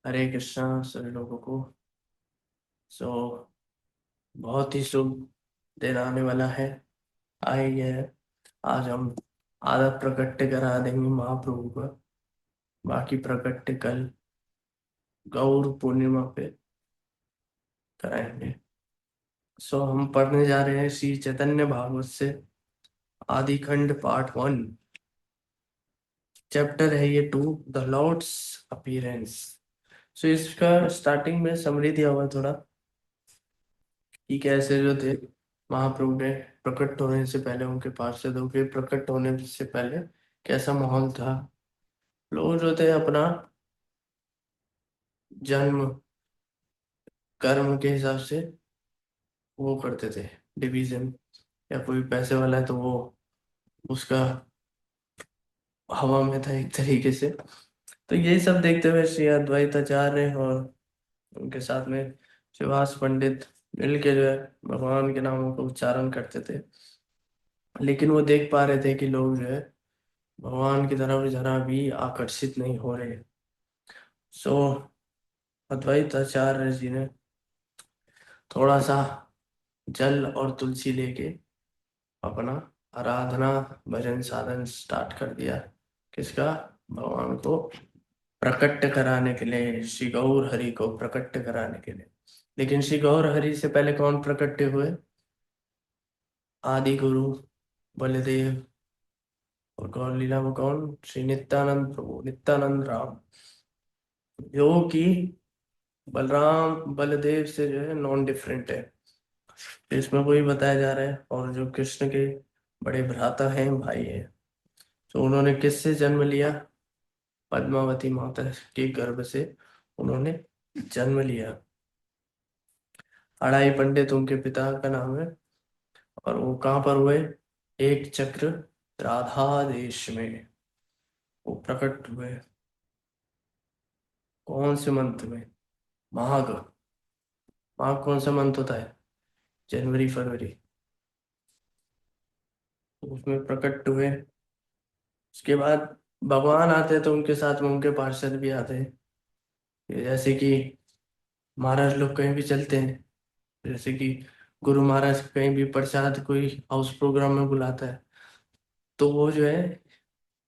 हरे कृष्णा सभी लोगों को। सो बहुत ही शुभ दिन आने वाला है। आई है। आज हम आधा प्रकट्य करा देंगे महाप्रभु का। बाकी प्रकट्य कल गौर पूर्णिमा पे कराएंगे। सो हम पढ़ने जा रहे हैं श्री चैतन्य भागवत से आदि खंड पार्ट 1। चैप्टर है ये 2, द लॉर्ड्स अपीयरेंस। सो इसका स्टार्टिंग में समरी दिया हुआ है थोड़ा कि कैसे जो थे महाप्रभु के प्रकट होने से पहले, उनके पार्षदों के प्रकट होने से पहले कैसा माहौल था। लोग जो थे अपना जन्म कर्म के हिसाब से वो करते थे, डिवीजन। या कोई पैसे वाला है तो वो उसका हवा में था एक तरीके से। तो यही सब देखते हुए श्री अद्वैताचार्य और उनके साथ में शिवास पंडित मिल के जो है भगवान के नामों का उच्चारण करते थे। लेकिन वो देख पा रहे थे कि लोग जो है भगवान की तरफ जरा भी आकर्षित नहीं हो रहे। सो अद्वैत आचार्य जी ने थोड़ा सा जल और तुलसी लेके अपना आराधना भजन साधन स्टार्ट कर दिया। किसका? भगवान को प्रकट कराने के लिए, श्री गौर हरि को प्रकट कराने के लिए। लेकिन श्री गौर हरि से पहले कौन प्रकट हुए? आदि गुरु बलदेव। और गौर लीला में कौन? श्री नित्यानंद प्रभु, नित्यानंद राम, जो कि बलराम बलदेव से जो है नॉन डिफरेंट है। तो इसमें वही बताया जा रहा है। और जो कृष्ण के बड़े भ्राता हैं, भाई हैं, तो उन्होंने किससे जन्म लिया? पद्मावती माता के गर्भ से उन्होंने जन्म लिया। अड़ाई पंडित उनके पिता का नाम है। और वो कहाँ पर हुए? एक चक्र राधा देश में वो प्रकट हुए। कौन से मंथ में? माघ। माघ कौन सा मंथ होता है? जनवरी फरवरी। तो उसमें प्रकट हुए। उसके बाद भगवान आते हैं तो उनके साथ में उनके पार्षद भी आते हैं। ये जैसे कि महाराज लोग कहीं भी चलते हैं, जैसे कि गुरु महाराज कहीं भी प्रसाद कोई हाउस प्रोग्राम में बुलाता है, तो वो जो है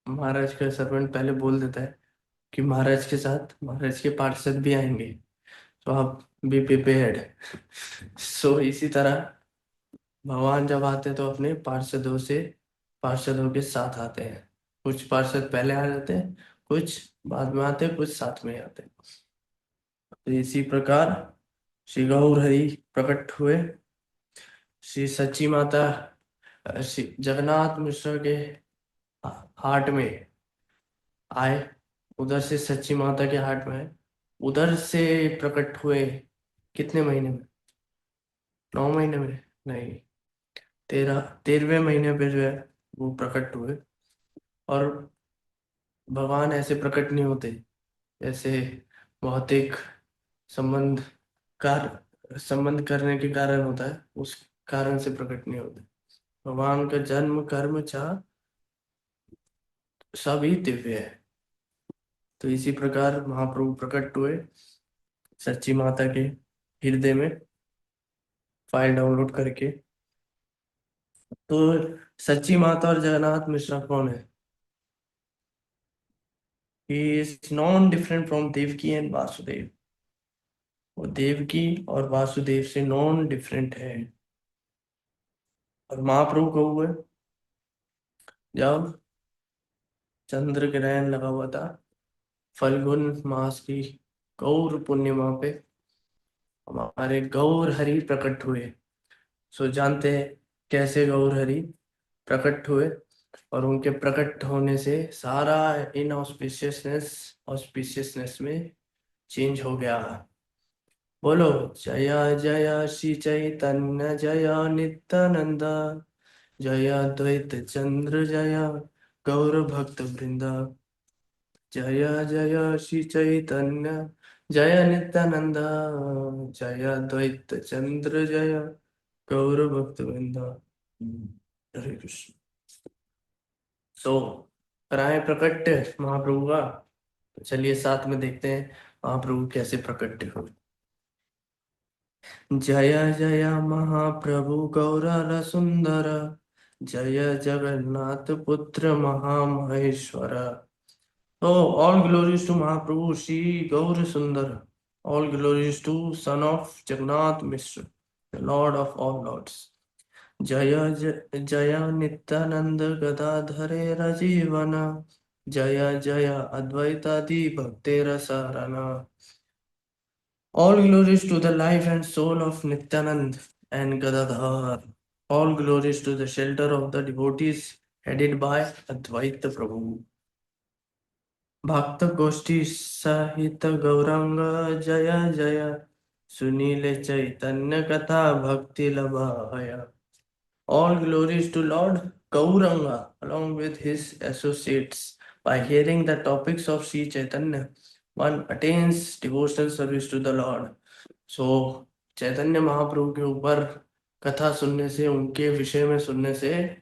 महाराज का सर्वेंट पहले बोल देता है कि महाराज के साथ महाराज के पार्षद भी आएंगे, तो आप बी प्रिपेयर्ड। सो इसी तरह भगवान जब आते हैं तो अपने पार्षदों के साथ आते हैं। कुछ पार्षद पहले आ जाते हैं, कुछ बाद में आते हैं, कुछ साथ में आते हैं। तो इसी प्रकार श्री गौर हरि प्रकट हुए। श्री सच्ची माता श्री जगन्नाथ मिश्र के हाट में आए। उधर से सच्ची माता के हाट में आए, उधर से प्रकट हुए। कितने महीने में? 9 महीने में? नहीं, 13वें महीने पे जो है वो प्रकट हुए। और भगवान ऐसे प्रकट नहीं होते जैसे भौतिक संबंध संबंध करने के कारण होता है, उस कारण से प्रकट नहीं होते। भगवान का जन्म कर्म चाह सभी दिव्य है। तो इसी प्रकार महाप्रभु प्रकट हुए सच्ची माता के हृदय में, फाइल डाउनलोड करके। तो सच्ची माता और जगन्नाथ मिश्रा कौन है? He is non different from Devaki and Vasudev. वो देवकी और वासुदेव से नॉन डिफरेंट है। और महाप्रभु को हुए जब चंद्र ग्रहण लगा हुआ था, फल्गुन मास की गौर पूर्णिमा पे हमारे गौर हरि प्रकट हुए। सो जानते हैं कैसे गौर हरि प्रकट हुए। और उनके प्रकट होने से सारा इन ऑस्पिशियसनेस में चेंज हो गया। बोलो जय जय श्री चैतन्य जय नित्यानंद, जय द्वैत चंद्र जय गौर भक्त वृंद, जय जय श्री चैतन्य जय नित्यानंद, जय द्वैत चंद्र जय गौर भक्त वृंद। हरे कृष्ण। सो कराए प्रकट महाप्रभु का। तो चलिए साथ में देखते हैं महाप्रभु कैसे प्रकट हुए। जय जय महाप्रभु गौर सुंदर, जय जगन्नाथ पुत्र महामहेश्वर। Oh, all glories to Mahaprabhu Sri Gaur Sundar. All glories to Son of Jagannath Mishra, the Lord of all Lords. Jaya Jaya Nityananda Gadadhare Rajivana. Jaya Jaya Advaita Di Bhakti Rasarana. All glories to the life and soul of Nityanand and Gadadhar. All glories to the shelter of the devotees headed by Advaita Prabhu. भक्त गोष्ठी सहित गौरंग जय जय, सुनीले चैतन्य कथा भक्ति लभाया। All glories to Lord Gauranga along with his associates. By hearing the topics of Sri Chaitanya, one attains devotional service to the Lord. So Chaitanya Mahaprabhu के ऊपर कथा सुनने से, उनके विषय में सुनने से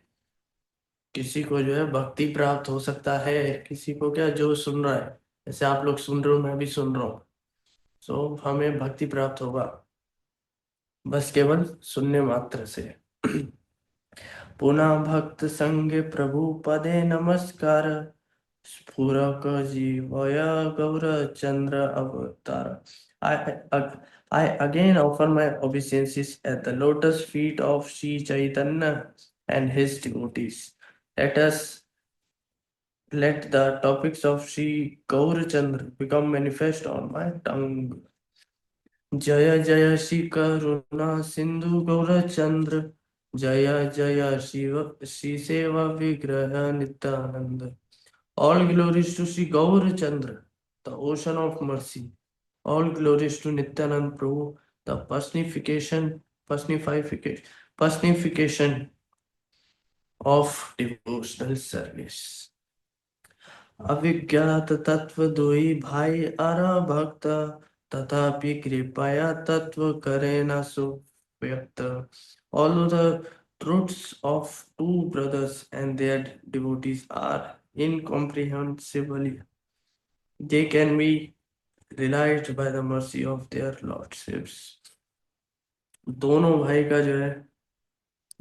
किसी को जो है भक्ति प्राप्त हो सकता है। किसी को क्या, जो सुन रहा है, जैसे आप लोग सुन रहे हो, मैं भी सुन रहा हूँ, सो हमें भक्ति प्राप्त होगा बस केवल सुनने मात्र से। पुनः भक्त संगे प्रभु पदे नमस्कार, स्फुरक जीवय गौर चंद्र अवतार। I again offer my obeisances at the lotus feet of Sri Chaitanya and his devotees. Let the topics of Sri Gaurachandra become manifest on my tongue. जय जय श्री करुणा सिंधु गौरचंद्र, जय जय शिव श्री सेवा विग्रह Nityanand. All glories to Sri Gaurachandra, the ocean of mercy. All glories to Nityanand Prabhu, the personification of devotional service. अविज्ञात तत्व दुई भाई अर भक्त, तथापि कृपया तत्व करे न सुव्यक्त। Although the truths of two brothers and their devotees are incomprehensible, they can be realized by the mercy of their lordships. दोनों भाई का जो है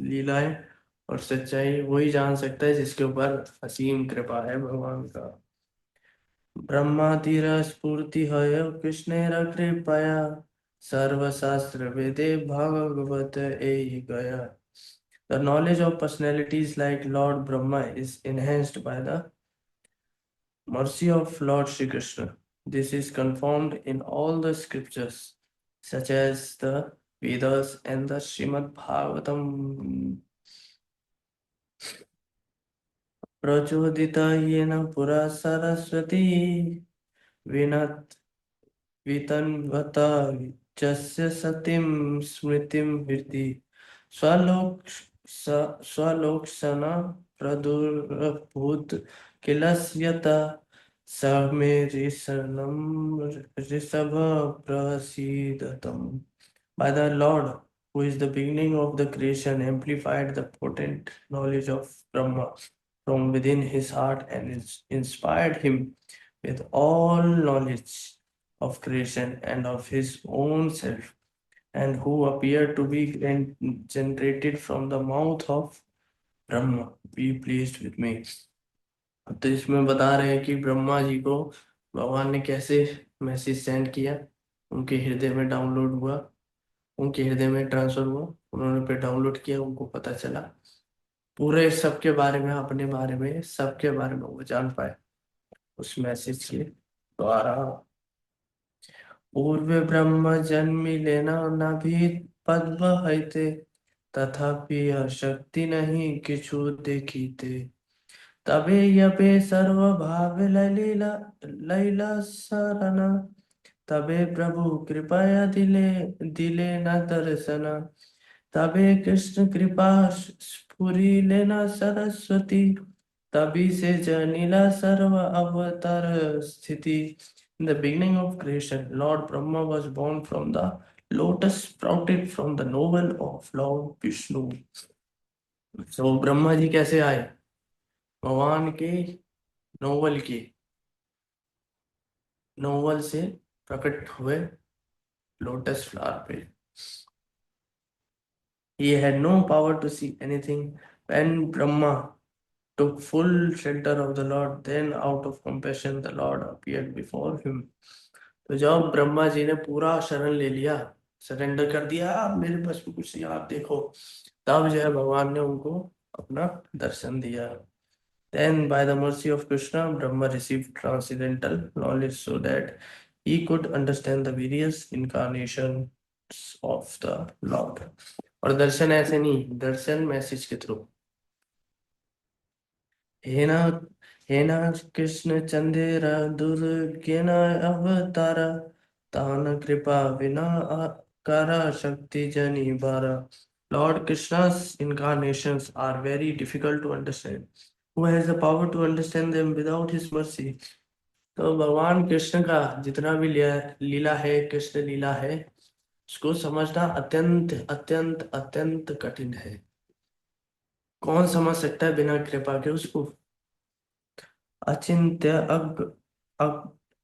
लीला है और सच्चाई वही जान सकता है जिसके ऊपर असीम कृपा है भगवान का। ब्रह्मातिर स्फूर्ति है कृष्णेर कृपया, सर्वशास्त्र वेदे भागवत एहि गया। The knowledge of personalities like Lord Brahma is enhanced by the mercy of Lord Shri Krishna. This is confirmed in all the scriptures, such as the Vedas and the Srimad Bhagavatam. प्रचोदिता येन पुरा सरस्वती, विनत वितन्वता जस्य सतीं स्मृतिं हृदि, स्वलोकसना प्रदुरभूत किलस्यता, स मे Rishabh प्रसीदतम्। By the Lord, who is the beginning of the creation, amplified the potent knowledge of Brahma from within his heart and inspired him with all knowledge of creation and of his own self, and who appeared to be generated from the mouth of Brahma, be pleased with me। तो इसमें बता रहे हैं कि ब्रह्मा जी को भगवान ने कैसे मैसेज सेंड किया, उनके हृदय में डाउनलोड हुआ, उनके हृदय में ट्रांसफर हुआ, उन्होंने पे डाउनलोड किया, उनको पता चला पूरे सबके बारे में, अपने बारे में, सबके बारे में वो जान पाए उस मैसेज के द्वारा। पूर्व ब्रह्म जन्मिलेन न भी पद्म हईते, तथापि यह शक्ति नहीं किछु देखीते। तबे यपे सर्व भाव ललीला लैला सरना, तबे प्रभु कृपया दिले दिले न दर्शन। तबे कृष्ण कृपा स्फुरी लेना सरस्वती, तभी से जनिला सर्व अवतार स्थिति। In the beginning of creation, Lord Brahma was born from the lotus sprouted from the navel of Lord Vishnu. So Brahma ji कैसे आए? भगवान के नोवल से प्रकट हुए लोटस फ्लावर पे। He had no power to see anything. When Brahma took full shelter of the Lord, then out of compassion the Lord appeared before him. तो जब ब्रह्मा जी ने पूरा शरण ले लिया, सरेंडर कर दिया, आप मेरे बस में कुछ नहीं, आप देखो, तब जो है भगवान ने उनको अपना दर्शन दिया। Then, by the mercy of Krishna, Brahma received transcendental knowledge so that he could understand the various incarnations of the Lord. और दर्शन ऐसे नहीं, दर्शन मैसेज के थ्रू। हे ना, हे ना कृष्ण चंदेर दुर्गेन अवतार, तान कृपा विना करा शक्ति जनी बारा। Lord Krishna's incarnations are very difficult to understand. Who has the power to understand them without his mercy? तो भगवान कृष्ण का जितना भी लीला है, कृष्ण लीला है, उसको समझना अत्यंत अत्यंत अत्यंत कठिन है। कौन समझ सकता है बिना कृपा के उसको? अचिंत्य अग,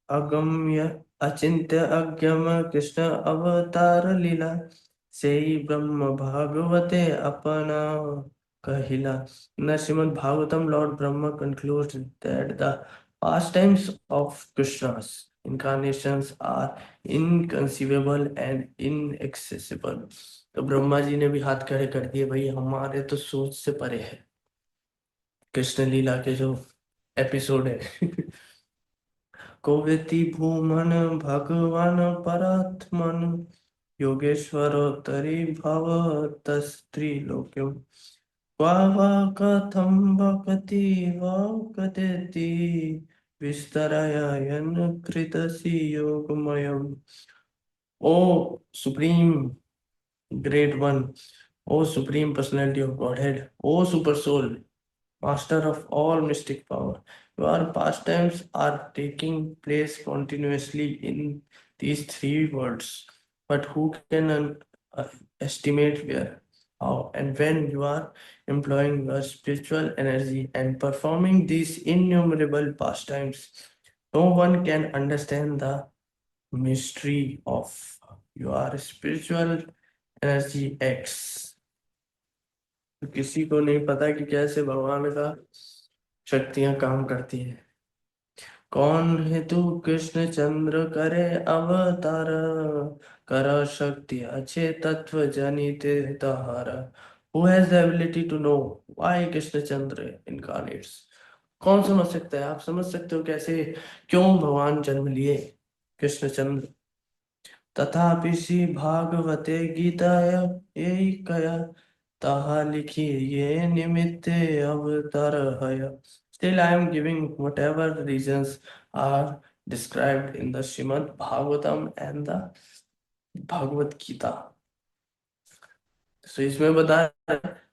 अगम्य अचिंत्य अगम कृष्ण अवतार लीला, से ही ब्रह्म भागवते अपना कहिला। In Srimad Bhagavatam, Lord Brahma concludes that the pastimes of Krishna's incarnations are inconceivable and inaccessible. तो ब्रह्मा जी ने भी हाथ खड़े कर दिए, भाई हमारे तो सोच से परे है कृष्ण लीला के जो एपिसोड है। कोवेति भूमन भगवान परात्मन, योगेश्वरोत्तरी भवतस्त्रिलोक्यम्, क्वा कथं वकति वकतेति, विस्तरयन् कृतसि योगमयम्। O Supreme Great One, O Supreme Personality of Godhead, O Super Soul, Master of all mystic power, your pastimes are taking place continuously in these three worlds. But who can uh, estimate where, how, and when you are employing your spiritual energy and performing these innumerable pastimes? No one can understand the mystery of your spiritual energy X. तो किसी को नहीं पता कि कैसे भगवान का शक्तियां काम करती है। कौन है तू कृष्ण चंद्र करे अवतार, कर शक्ति अच्छे तत्व जनित तारा। Who has the ability to know why Krishna Chandra incarnates? कौन समझ सकता है? आप समझ सकते हो कैसे, क्यों भगवान जन्म लिए कृष्ण चंद्र? तथापि श्री भागवते गीताया एकया, ताहा लिखी ये निमित्ते अवतार हय। Still, I am giving whatever reasons are described in the Srimad Bhagavatam and the Bhagavad Gita. So इसमें बता,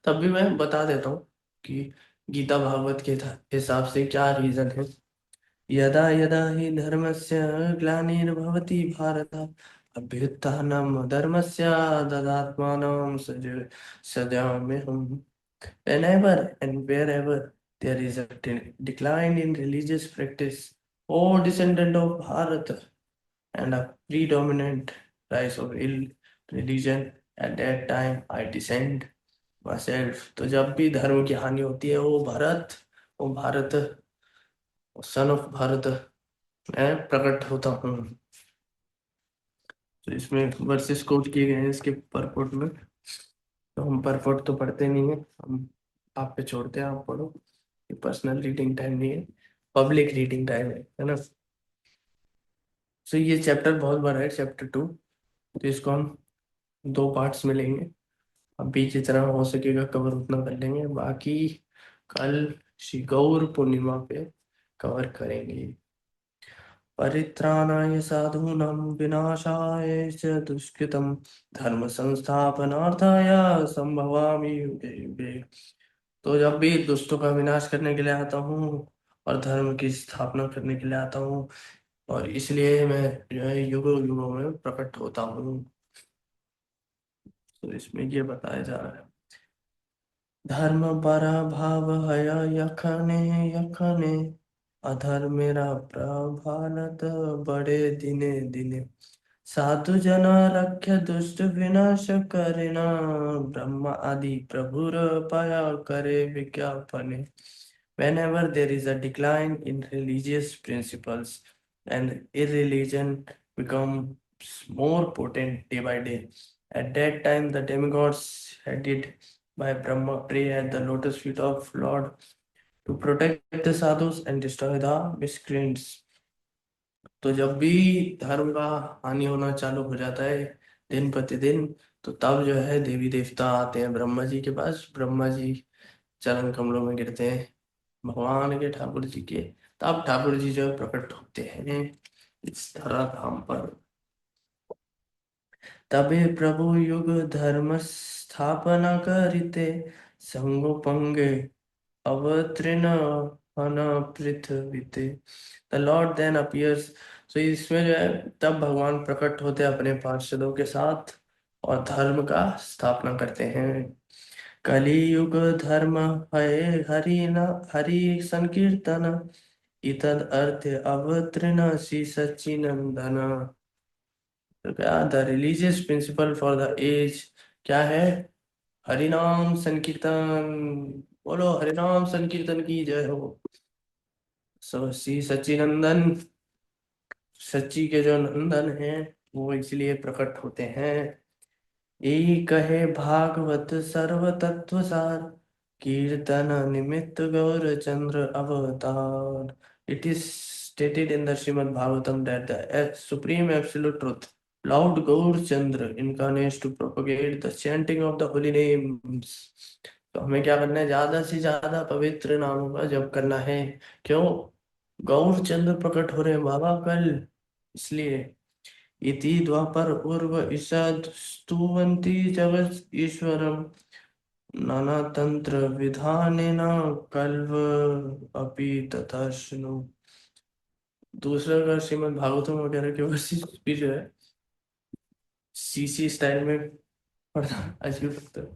तब भी मैं बता देता हूँ कि गीता भागवत के हिसाब से क्या रीजन है। यदा यदा हि धर्मस्य ग्लानिर्भवति भारत, अभ्युत्थानं धर्मस्य तदात्मानं सृजाम्यहम्। Whenever and wherever there is a decline in religious practice, or descendant of Bharata, and a predominant rise of ill religion, at that time I descend myself. तो जब भी धर्म की हानि होती है, वो भारत, सन ऑफ भारत, मैं प्रकट होता हूँ। तो इसमें वर्सेस कोट किए गए हैं इसके परपोर्ट में। तो हम परपोर्ट तो पढ़ते नहीं है, हम आप पे छोड़ते हैं, आप पढ़ो। ये पर्सनल रीडिंग टाइम नहीं है, पब्लिक रीडिंग टाइम है ना। सो ये चैप्टर बहुत बड़ा है, चैप्टर 2। तो इसको हम दो पार्ट्स में लेंगे। अभी जितना हो सकेगा कवर उतना कर लेंगे, बाकी कल श्री गौर पूर्णिमा पे कवर करेंगे। परित्राणाय साधूनां विनाशाय च दुष्कृतं, धर्म संस्थापनार्थाय संभवामि युगे युगे। तो जब भी दुष्टों का विनाश करने के लिए आता हूँ और धर्म की स्थापना करने के लिए आता हूँ, और इसलिए मैं जो है युगों युगों में प्रकट होता हूँ। तो इसमें ये बताया जा रहा है, धर्म पराभाव हय यखने यखने, अधर्मेरा प्रभानत बढ़े दिने दिने। साधु जना रक्ष दुष्ट विनाश करिना। ब्रह्मा आदि प्रभुर पाया करे विज्ञापने। Whenever there is a decline in religious principles and irreligion becomes more potent day by day, at that time the demigods headed by Brahma pray at the lotus feet of Lord to protect the sadhus and destroy the miscreants. तो जब भी धर्म का हानि होना चालू हो जाता है दिन प्रतिदिन, तो तब जो है देवी देवता आते हैं ब्रह्मा जी के पास। ब्रह्मा जी चरण कमलों में गिरते हैं भगवान के, ठाकुर जी के। तब ठाकुर जी जो है प्रकट होते हैं इस धरा धाम पर। तबे प्रभु युग धर्म स्थापना करिते, संगोपंगे अवतीर्ण हन पृथ्वीते। The lord then appears. तो इसमें जो है तब भगवान प्रकट होते हैं अपने पार्षदों के साथ और धर्म का स्थापना करते हैं। कलियुग धर्म है हरि न हरि संकीर्तन, इतद अर्थ अवतीर्ण श्री सच्चिनंदन। तो क्या the religious principle for the age क्या है? हरिनाम संकीर्तन। बोलो हरिनाम संकीर्तन की जय हो। सो श्री सच्चिनंदन, सच्ची के जो नंदन हैं वो इसलिए प्रकट होते हैं। एक है भागवत सर्व तत्व सार, कीर्तन निमित्त गौर चंद्र अवतार। It is stated in the Srimad Bhagavatam that the supreme absolute truth, Lord Gaur Chandra, incarnates to propagate the chanting of the holy names. तो हमें क्या करना है? ज्यादा से ज्यादा पवित्र नामों का जप करना है। क्यों? गौर चंद्र प्रकट हो रहे हैं बाबा कल, इसलिए। इति द्वापर पूर्व ईषद स्तुवन्ति जगत ईश्वरम, नाना तंत्र विधानेन कल्व अपि तथा शृणु। दूसरा अगर श्रीमद् भागवतम वगैरह के वर्सेस भी जो है सीसी स्टाइल में पढ़ना अजीब लगता है।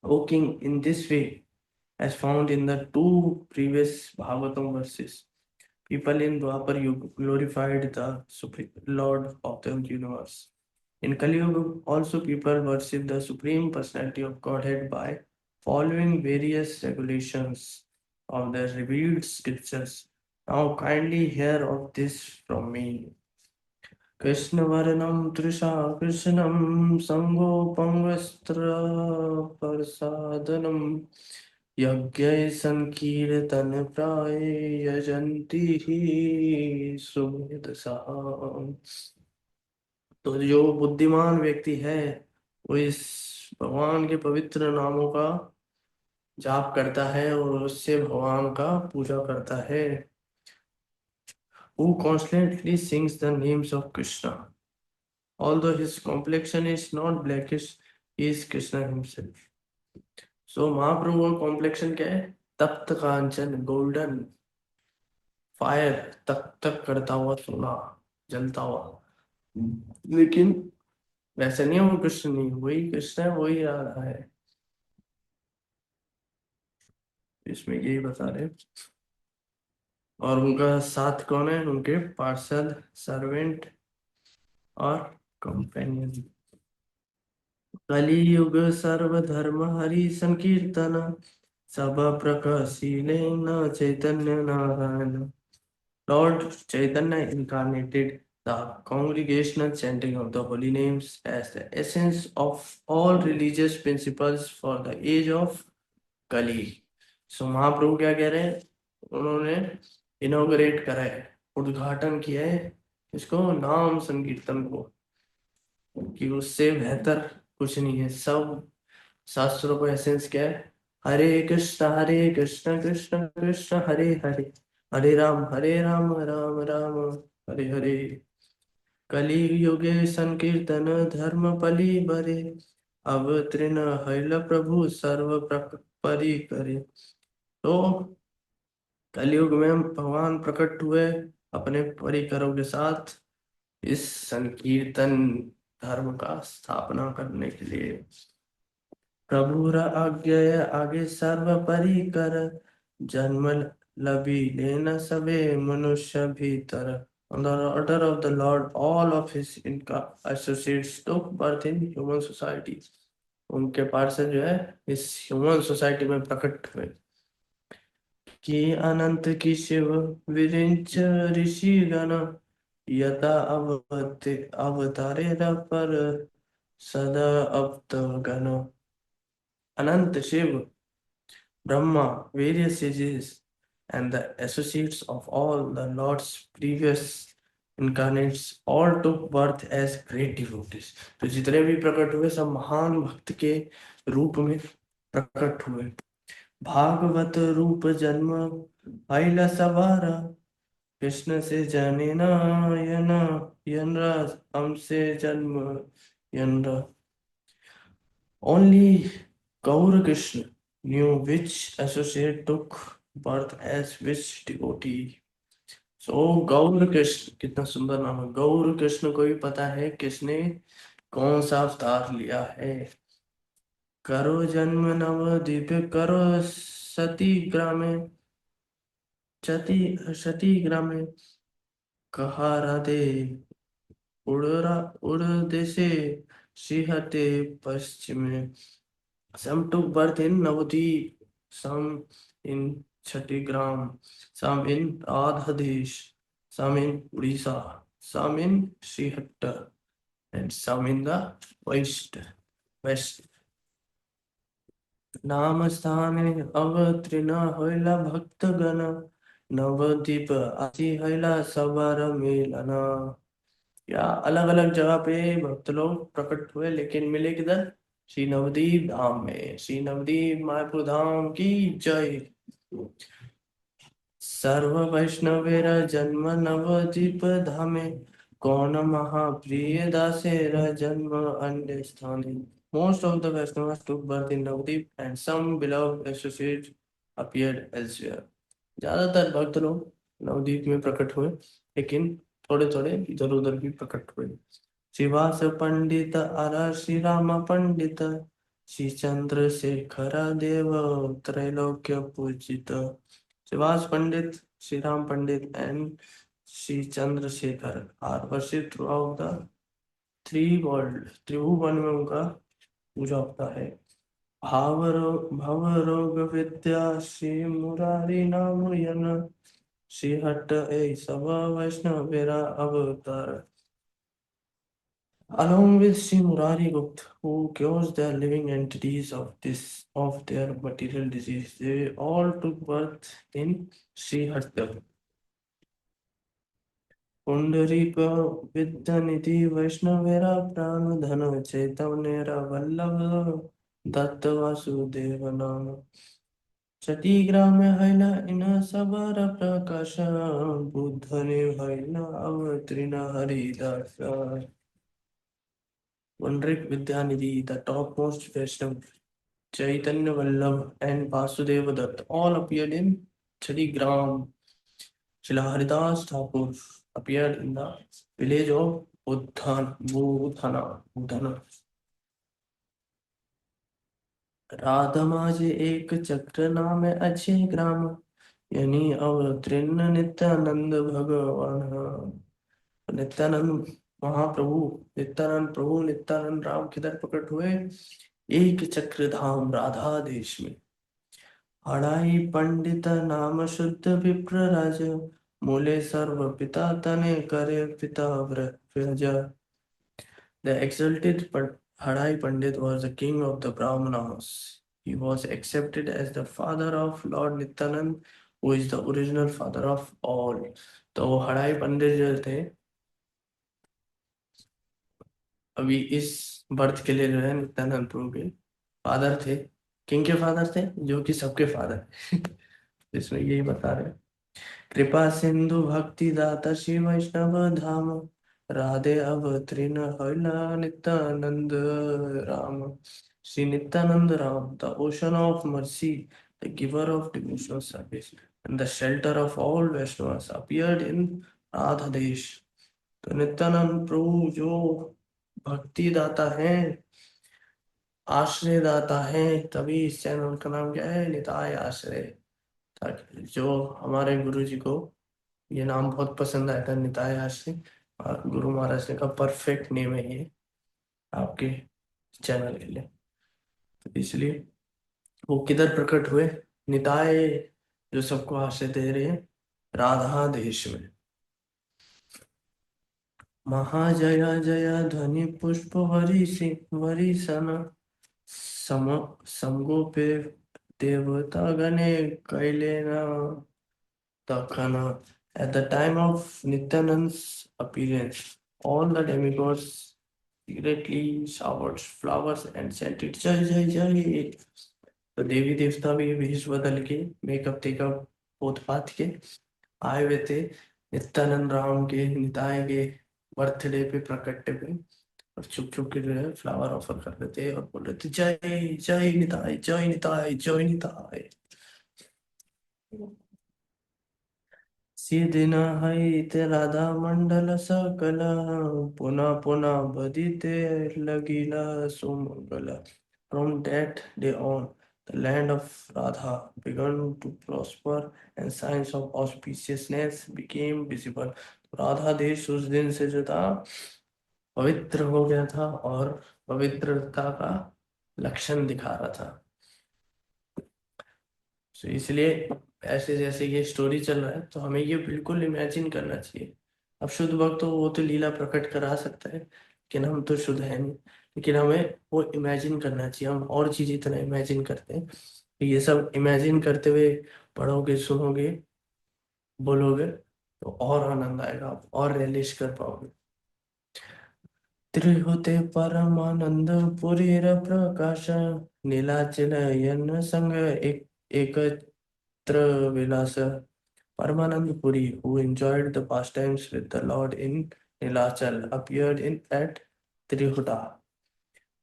O king, in this way, as found in the two previous Bhagavatam verses, people in Dwapar Yuga glorified the Supreme Lord of the universe. In Kali Yuga, also people worship the Supreme Personality of Godhead by following various regulations of the revealed scriptures. Now kindly hear of this from me. कृष्णवर्णं तृषा कृष्णं सङ्गोपङ्गस्त्रप्रसादनं, यज्ञै संकीर्तनप्राय यजन्ति हि सुमेधसः। तो जो बुद्धिमान व्यक्ति है वो इस भगवान के पवित्र नामों का जाप करता है और उससे भगवान का पूजा करता है। Who constantly sings the names of Krishna. Although his complexion is not blackish, he is Krishna himself. So महाप्रभु का कॉम्प्लेक्शन क्या है? तप्त कांचन, गोल्डन फायर, तक तक करता हुआ सोना, जलता हुआ। लेकिन वैसे नहीं है, वो कृष्ण नहीं, वही कृष्ण है, वही आ रहा है। इसमें यही बता रहे हैं। और उनका साथ कौन है? उनके पार्षद, सर्वेंट और कंपेनियन। कलियुग सर्वधर्म हरि संकीर्तन, सब प्रकाशीलेन चैतन्य Narayan. Lord Chaitanya incarnated the congregational chanting of the holy names as the essence of all religious principles for the age of Kali. So महाप्रभु क्या कह रहे हैं? उन्होंने इनोग्रेट करा है, उद्घाटन किया है इसको, नाम संकीर्तन को, कि उससे बेहतर कुछ नहीं है। सब शास्त्रों का एसेंस क्या है? हरे कृष्ण कृष्ण कृष्ण हरे हरे, हरे राम राम राम हरे हरे। कलि युगे संकीर्तन धर्म पली बरे, अवतीर्ण हैल प्रभु सर्व परि करे। तो कलयुग में भगवान प्रकट हुए अपने परिकरों के साथ इस संकीर्तन धर्म का स्थापना करने के लिए। प्रभुर आज्ञा आगे सर्व परिकर, जन्म लभी लेना सबे मनुष्य भीतर। On the order of the Lord, all of his associates took birth in human society. उनके पार्षद जो है इस ह्यूमन सोसाइटी में प्रकट हुए। कि अनंत की शिव विरिंच ऋषि गण यथा अवतारे पर सदा अवत गण। अनंत Shiv, Brahma, various sages, and the associates of all the Lord's previous incarnates all took birth as great devotees. तो जितने भी प्रकट हुए सब महान भक्त के रूप में प्रकट हुए। भागवत रूप जन्म अहिला सवारा कृष्ण से जने नयन यनरा हमसे जन्म यनरा। Only Gaur Krishna knew which associate took birth as which devotee. So गौर कृष्ण, कितना सुंदर नाम है। गौर कृष्ण को भी पता है किसने कौन सा अवतार लिया है। करो जन्म नवद्वीप करो सती ग्रामे चति सती ग्रामे कहा राधे उड़ देशे सिंहते पश्चिमे। Some took birth in Navadvip, some in Chhattisgarh, some in Andhra Pradesh, some in Odisha, some in Srihatta, and some in the West. नाम स्थाने अवतीर्ण होला भक्तगण नवद्वीप आसी होला सवार मेलन। या अलग अलग जगह पे भक्त लोग प्रकट हुए लेकिन मिले किधर? श्री नवदीप धाम में। श्री नवदीप मायापुर धाम की जय। सर्व वैष्णवेर जन्म नवदीप धामे कौन महाप्रिय दासेर जन्म अन्य स्थाने। Most of the Vaishnavas took birth in Navadvip and some beloved associates appeared elsewhere. ज्यादातर भक्त लोग नवदीप में प्रकट हुए लेकिन थोड़े थोड़े इधर उधर भी प्रकट हुए। श्रीवास पंडित आर श्री राम पंडित श्री चंद्रशेखर देव त्रैलोक्य पूजित। Shrivas Pandit, Shri Ram Pandit and Shri Chandrashekhar are worship throughout the three world. त्रिभुवन में उनका पूजा होता है। भव रोग विद्या श्री मुरारी नाम यन श्री हट ए सब वैष्णव मेरा अवतार। Along with Sri Murari Gupta, who cures the living entities of their material disease, they all took birth in Sri Hatta. Pundarik Vidyanidhi वैष्णवेरा प्राण धन चैतन्यरा वल्लभ दत्त वासुदेव नाम। छठी ग्राम हैला इन सबर प्रकाश बुद्ध ने हैला अवतीर्ण Haridas. Pundrik Vidyanidhi, the topmost Vaishnav, Chaitanya Vallabh and Vasudeva Dutt all appeared in Chadigram. Srila Haridas Thakur appeared in the village of Budhana. राधमाजे एक चक्र नाम अच्छे ग्राम यानी अवतीर्ण नित्यानंद भगवान। नित्यानंद महाप्रभु, नित्यानंद प्रभु, नित्यानंद राम किधर प्रकट हुए? एक चक्र धाम राधा देश में। हड़ाई पंडित नाम शुद्ध विप्र राज मूले सर्व पिता तने करे पिता Vraj. The exalted Hadai Pandit was the king of the Brahmanas. He was accepted as the father of Lord Nityanand, who is the original father of all. तो हड़ाई पंडित जो थे अभी इस बर्थ के लिए जो है नित्यानंद प्रभु के फादर थे। किंग के फादर थे जो कि सबके फादर। इसमें यही बता रहे हैं। कृपा सिंधु भक्ति दाता श्री वैष्णव धाम राधे अवतीर्ण होला Nityanand Ram. Shri Nityanand Ram, the ocean of mercy, the giver of devotional service, and the shelter of all Vaishnavas, appeared in Radha देश। तो नित्यानंद प्रभु जो भक्ति दाता है, आश्रय दाता है, तभी इस चैनल का नाम क्या है? निताय आश्रय। ताकि जो हमारे गुरु जी को ये नाम बहुत पसंद आया था, निताय आश्रय, और गुरु महाराज ने कहा परफेक्ट नेम है ये आपके चैनल के लिए। तो इसलिए वो किधर प्रकट हुए? निताय जो सबको आश्रय दे रहे हैं, राधा देश में। महाजया जया ध्वनि पुष्प वरी सन सम समगोपे देवता गणे कैलेन Takana. At the time of Nityanand's appearance, all the demigods secretly showered flowers and chanted Jai Jai Jai. तो देवी देवता भी वेश बदल के मेकअप टेकअप पोत पात के आए हुए थे नित्यानंद राम के निताय के बर्थडे पे प्रकट पे, और छुप छुप के जो है फ्लावर ऑफर कर रहे थे और बोल रहे थे जय जय निताय जय निताय जय निताय। सिदिन हईते राधा मंडल सकल पुनः पुनः बदिते लगिला सुमंगल। From that day on, the land of Radha began to prosper and signs of auspiciousness became visible. Radha देश उस दिन से जो था पवित्र हो गया था और पवित्रता का लक्षण दिखा रहा था। तो इसलिए ऐसे जैसे ये स्टोरी चल रहा है तो हमें ये बिल्कुल इमेजिन करना चाहिए। अब शुद्ध भक्त तो वो तो लीला प्रकट करा सकता है, लेकिन हम तो शुद्ध है नहीं। लेकिन हमें वो इमेजिन करना चाहिए। हम और चीज इतना इमेजिन करते हैं, तो ये सब इमेजिन करते हुए पढ़ोगे सुनोगे बोलोगे तो और आनंद आएगा, आप और रियलाइज कर पाओगे। त्रिहुते परमानंद पुरीर प्रकाश नीलाचल संग एक विलास। Paramanand Puri, who enjoyed the pastimes with the Lord in Nilachal, appeared in at Trihuta.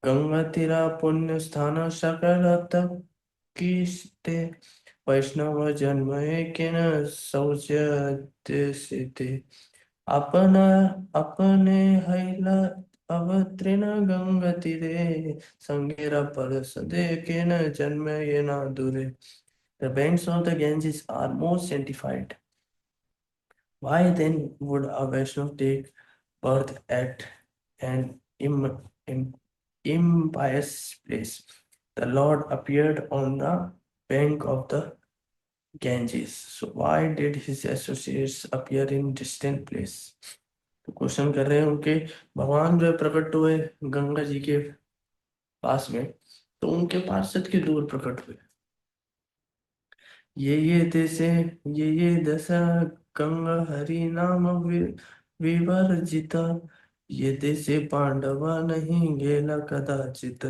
Ganga तीरा पुण्य स्थान सकल तक कीस्ते वैष्णव जन्म किन सौजते अपन अपने हैला अवतृण गंगा तीरे संगेरा पर सदे किन जन्म ये ना दूरे। The banks of the Ganges are most sanctified. Why then would a Vaishnav take birth at an impious place? The Lord appeared on the bank of the Ganges. So why did his associates appear in distant place? तो question कर रहे हैं उनके भगवान जो है प्रकट हुए गंगा जी के पास में, तो उनके पार्षद के दूर प्रकट हुए। ये देशे ये दशा गंगा हरि नाम विवर्जित। ये देशे पांडवा नहीं गेला कदाचित।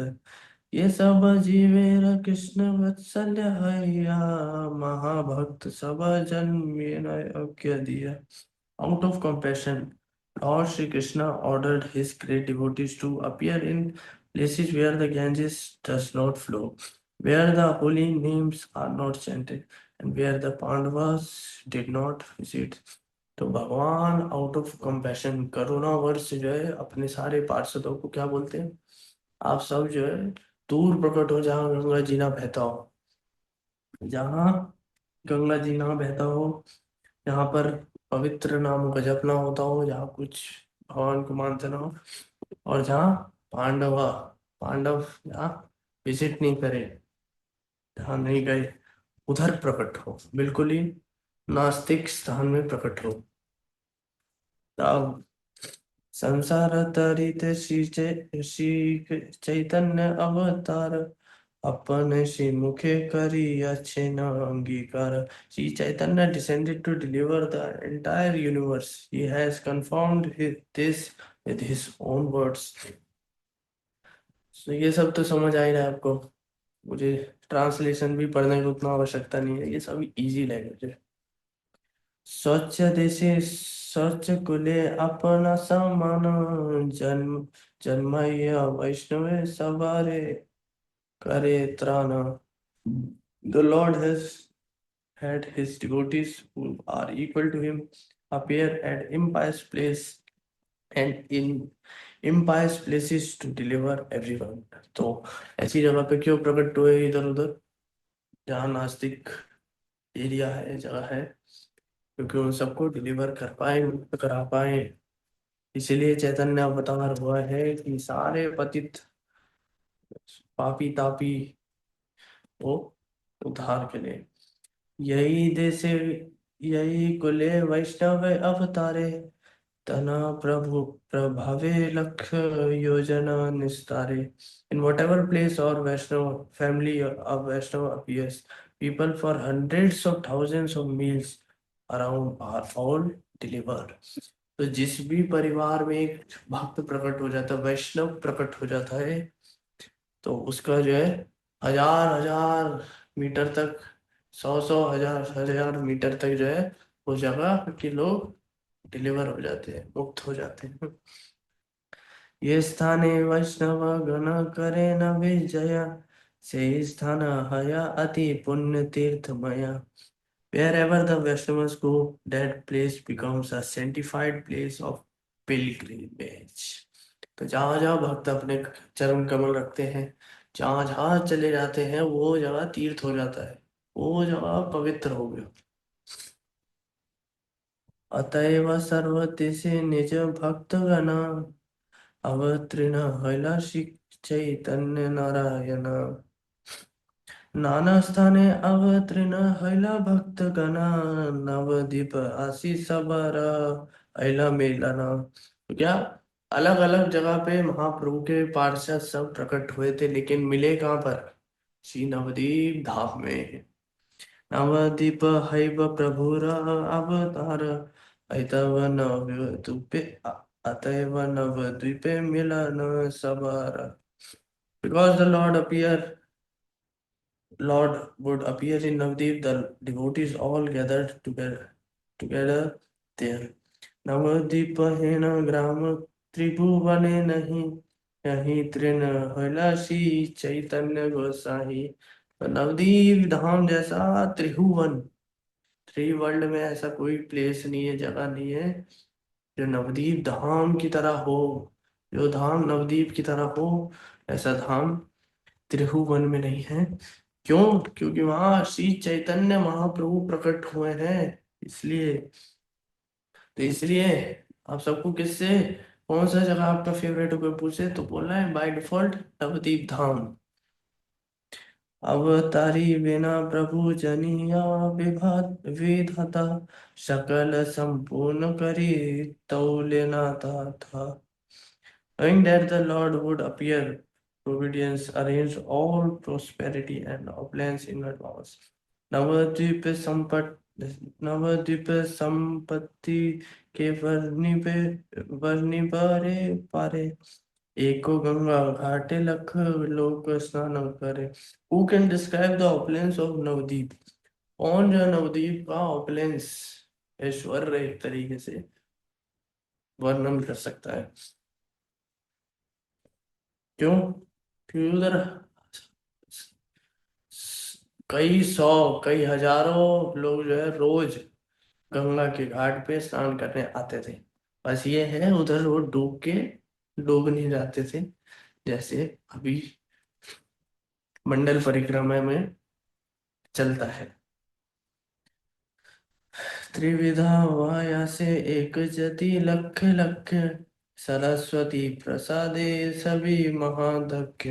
ये सब जीवेर कृष्ण वत्सल्य हैया महाभक्त सब जन्मेन यज्ञ दिया। Out of compassion, Lord Sri Krishna ordered his great devotees to appear in places where the Ganges does not flow, where the holy names are not chanted, and where the Pandavas did not visit. तो भगवान out of compassion करुणा वर्ष जो है अपने सारे पार्षदों को क्या बोलते हैं, आप सब जो है दूर प्रकट हो जहाँ गंगा जी ना बहता हो, जहाँ गंगा जी ना बहता हो, यहाँ पर पवित्र नामों का जप ना होता हो, जहाँ कुछ भगवान को मानते ना हो, और जहाँ पांडव जहाँ विजिट नहीं करे, जहाँ नहीं गए, उधर प्रकट हो, बिल्कुल ही नास्तिक स्थान में प्रकट हो। तब संसार तरित श्री चैतन्य अवतार अपन श्री मुखे करी अच्छे न अंगीकार। Sri Chaitanya descended to deliver the entire universe. He has confirmed this with his own words. So ये सब तो समझ आ ही रहा है आपको, मुझे ट्रांसलेशन भी पढ़ने की उतना आवश्यकता नहीं है, ये सब इजी लैंग्वेज है। स्वच्छ देशे स्वच्छ कुले अपना समान जन्म जन्मय वैष्णव सवारे करे त्राण। The Lord has had his devotees who are equal to him appear at impious place and in impious places to deliver everyone. तो ऐसी जगह पे क्यों प्रकट हुए इधर उधर, जहाँ नास्तिक एरिया है, जगह है, क्योंकि उन सबको डिलीवर कर पाए, मुक्त करा पाए। इसीलिए चैतन्य अवतार हुआ है कि सारे पतित पापी तापी को उद्धार के लिए। यही देश, यही कुले वैष्णव अवतारे, तना प्रभु प्रभावे लक्ष योजना निस्तारे। In whatever place or Vaishnava family of Vaishnava appears, people for hundreds of thousands of miles around are all delivered. तो जिस भी परिवार में एक भक्त प्रकट हो जाता है, वैष्णव प्रकट हो जाता है, तो उसका जो है हजार हजार मीटर तक, सौ सौ हजार हजार मीटर तक जो है वो जगह के लोग डिलीवर हो जाते हैं, मुक्त हो जाते हैं। ये स्थाने वैष्णव गण करे न विजया, से स्थान हया अति पुण्य तीर्थमया। Wherever the Vaishnavas go, that place becomes a sanctified place of pilgrimage. तो जहाँ जहाँ भक्त अपने चरण कमल रखते हैं, जहाँ जहाँ चले जाते हैं, वो जगह तीर्थ हो जाता है, वो जगह पवित्र हो गया। अतएव सर्वदेशे निज भक्त गण, अवतीर्ण हैला श्री चैतन्य नारायण। नाना स्थाने अवतीर्ण हैला भक्त गण, नवदीप आशीष बर हैला मिलन। तो क्या अलग अलग जगह पे महाप्रभु के पार्षद सब प्रकट हुए थे, लेकिन मिले कहाँ पर? श्री नवदीप धाम में। नवदीप हैव प्रभुर अवतार, ऐतव नवद्वीपे, अतएव नवद्वीपे मिलन सबर। Because the Lord would appear in Navdeep, the devotees all gathered together there. Navdeep hena gram त्रिभुवने नहीं, यही तृण हलासी चैतन्य गोसाई। तो नवदीप धाम जैसा त्रिभुवन, थ्री वर्ल्ड में ऐसा कोई प्लेस नहीं है, जगह नहीं है जो नवदीप धाम की तरह हो। जो धाम नवदीप की तरह हो, ऐसा धाम त्रिभुवन में नहीं है। क्यों? क्योंकि वहां श्री चैतन्य महाप्रभु प्रकट हुए हैं, इसलिए। तो इसलिए आप सबको किससे, कौन सा जगह आपका फेवरेट होकर पूछे, तो बोला है बाय डिफॉल्ट नवदीप धाम। अवतारी बिना प्रभु जनिया विभात विधाता, सकल संपूर्ण करी तौले नाता था। Knowing that the Lord would appear, Providence arranged all prosperity and opulence in advance. Nabadwip Sampat Nabadwip संपत्ति के वर्णि पारे पारे, एको गंगा घाटे लख लोक स्नान करे। Who can describe the opulence of Nabadwip? कौन जो नवद्वीप का opulence, ऐश्वर्य एक तरीके से वर्णन कर सकता है? क्यों? क्योंकि उधर कई सौ, कई हजारों लोग जो है रोज गंगा के घाट पे स्नान करने आते थे। बस ये है, उधर वो डूब के डूब नहीं जाते थे, जैसे अभी मंडल परिक्रमा में चलता है। त्रिविधा वाया से एक जति लख लख, सरस्वती प्रसादे सभी महादक्ष।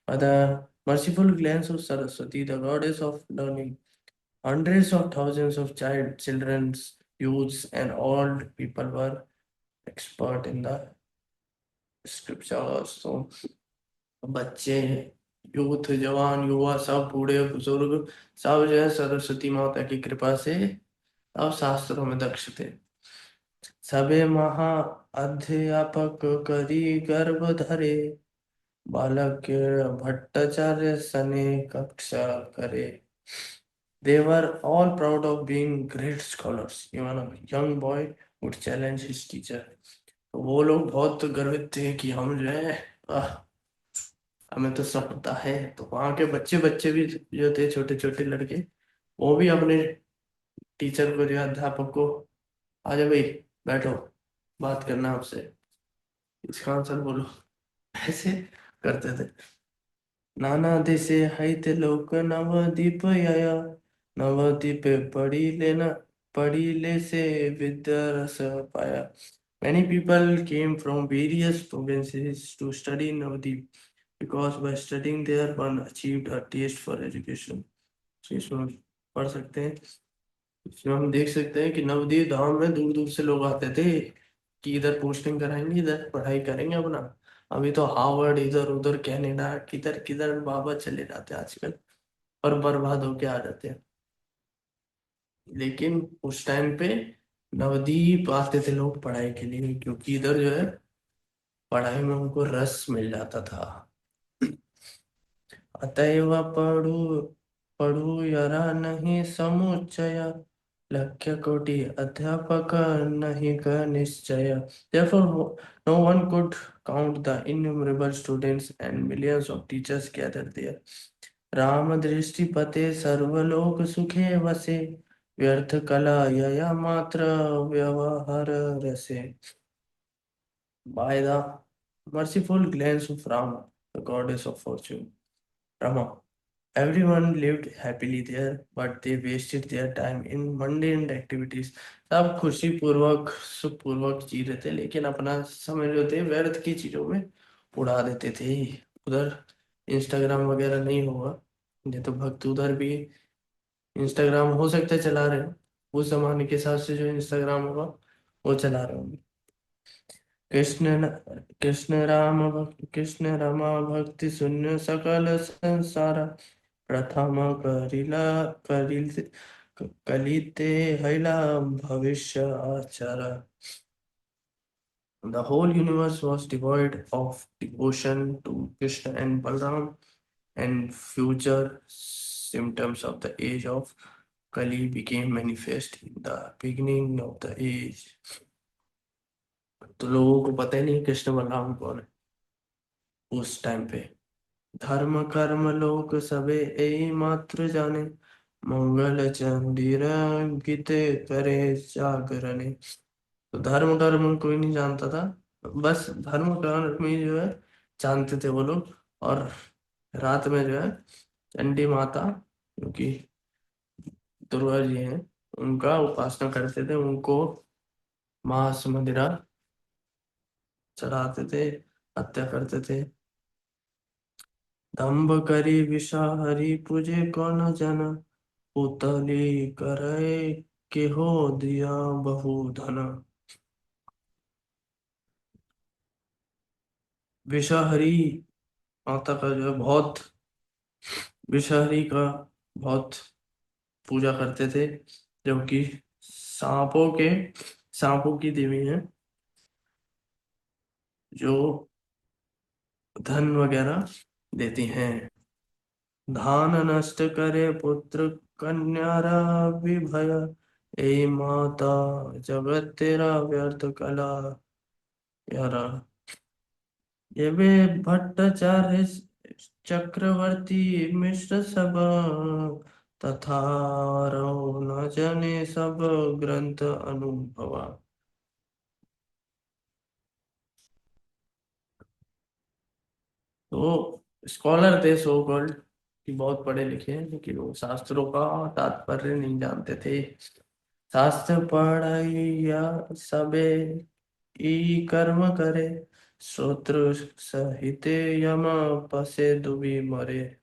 The merciful glance of Saraswati, the goddess of learning, hundreds of thousands of children, youths, and old people were expert in the scriptures. So, बच्चे, यूथ, जवान, युवा, सब बूढ़े बुजुर्ग, सब जो है सरस्वती माता की कृपा से अब शास्त्रों में दक्ष थे। सबे महा अध्यापक करी गर्भ धरे, बालक भट्टाचार्य सने कक्षा करे। They were all proud of being great scholars. Even a young boy would challenge his teacher. तो वो लोग बहुत गर्वित थे कि हम जो है, आह, हमें तो सब पता है। तो वहाँ के बच्चे बच्चे भी जो थे, छोटे छोटे लड़के, वो भी अपने टीचर को, जो है, अध्यापक को, आ जाओ भाई, बैठो, बात करना आपसे, इसका आंसर बोलो, ऐसे करते थे। नाना देशे हैते लोक नवदीप यया, नवद्वीपे पढ़ी ले से विद्या रस पाया. Many people came from various provinces to study in Navadvip because by studying there one achieved a taste for education. तो इसमें पढ़ सकते हैं. इसमें हम देख सकते हैं कि नवद्वीप धाम में दूर दूर से लोग आते थे कि इधर पोस्टिंग कराएंगे, इधर पढ़ाई करेंगे अपना. अभी तो हार्वर्ड, इधर उधर कनाडा, किधर किधर बाबा चले जाते हैं आजकल, और बर्बाद होके आ जाते हैं. लेकिन उस टाइम पे नवद्वीप आते थे लोग पढ़ाई के लिए, क्योंकि इधर जो है पढ़ाई में उनको रस मिल जाता था. अतएव पढ़ू पढ़ू यरा नहीं समुच्चय, लक्ष्य कोटि अध्यापक नहीं का निश्चय. Therefore, no one could count the innumerable students and millions of teachers gathered there. Ram दृष्टि पते सर्वलोक सुखे वसे, व्यर्थ कला यया मात्र व्यवहार रसे. By the merciful glance of Rama, the goddess of fortune, Rama, everyone lived happily there, but they wasted their time in mundane activities. सब खुशी पूर्वक सुख पूर्वक जी रहे थे, लेकिन अपना समय जो थे व्यर्थ की चीजों में उड़ा देते थे. उधर इंस्टाग्राम वगैरह नहीं होगा, ये तो भक्त उधर भी इंस्टाग्राम हो सकता है चला रहे हो, उस जमाने के हिसाब से जो इंस्टाग्राम होगा वो चला रहे होंगे. कृष्ण कृष्ण रमा भक्ति शून्य सकल संसार, प्रथम करिल कलिते हैला भविष्य आचार. The whole universe was devoid of devotion to Krishna and Balram, and future symptoms of the age of Kali became manifest in the beginning of the age. तो लोगों को पता ही नहीं कृष्ण बलराम कौन है उस टाइम पे. धर्म कर्म लोक सबे ए मात्र जाने, मंगल चंडीर गीते करे जागरणे. तो धर्म कर्म कोई नहीं जानता था, बस धर्म कर्म ही जो है जानते थे वो लोग. और रात में जो है चंडी माता, क्योंकि दुर्गा जी हैं, उनका उपासना करते थे, उनको मांस मदिरा चढ़ाते थे, हत्या करते थे. दंभ करी विषाहरी पूजे कौन जन, पुतली करे के हो दिया बहु धन. विषाहरी माता का जो है बहुत, विषहरी का बहुत पूजा करते थे, जबकि सांपों के सांपों की देवी है जो धन वगैरह देती हैं. धान नष्ट करे पुत्र कन्यारा विभय, ए माता जगत तेरा व्यर्थ कला यारा. ये वे भट्टाचार्य चक्रवर्ती मिश्र सब, तथा रहो न जाने सब ग्रंथ अनुभवा. तो स्कॉलर थे सो कॉल्ड, कि बहुत पढ़े लिखे हैं, लेकिन वो शास्त्रों का तात्पर्य नहीं जानते थे. शास्त्र पढ़ाइया सबे ई कर्म करे, श्रोत्र सहित यम पसे दुबी मरे.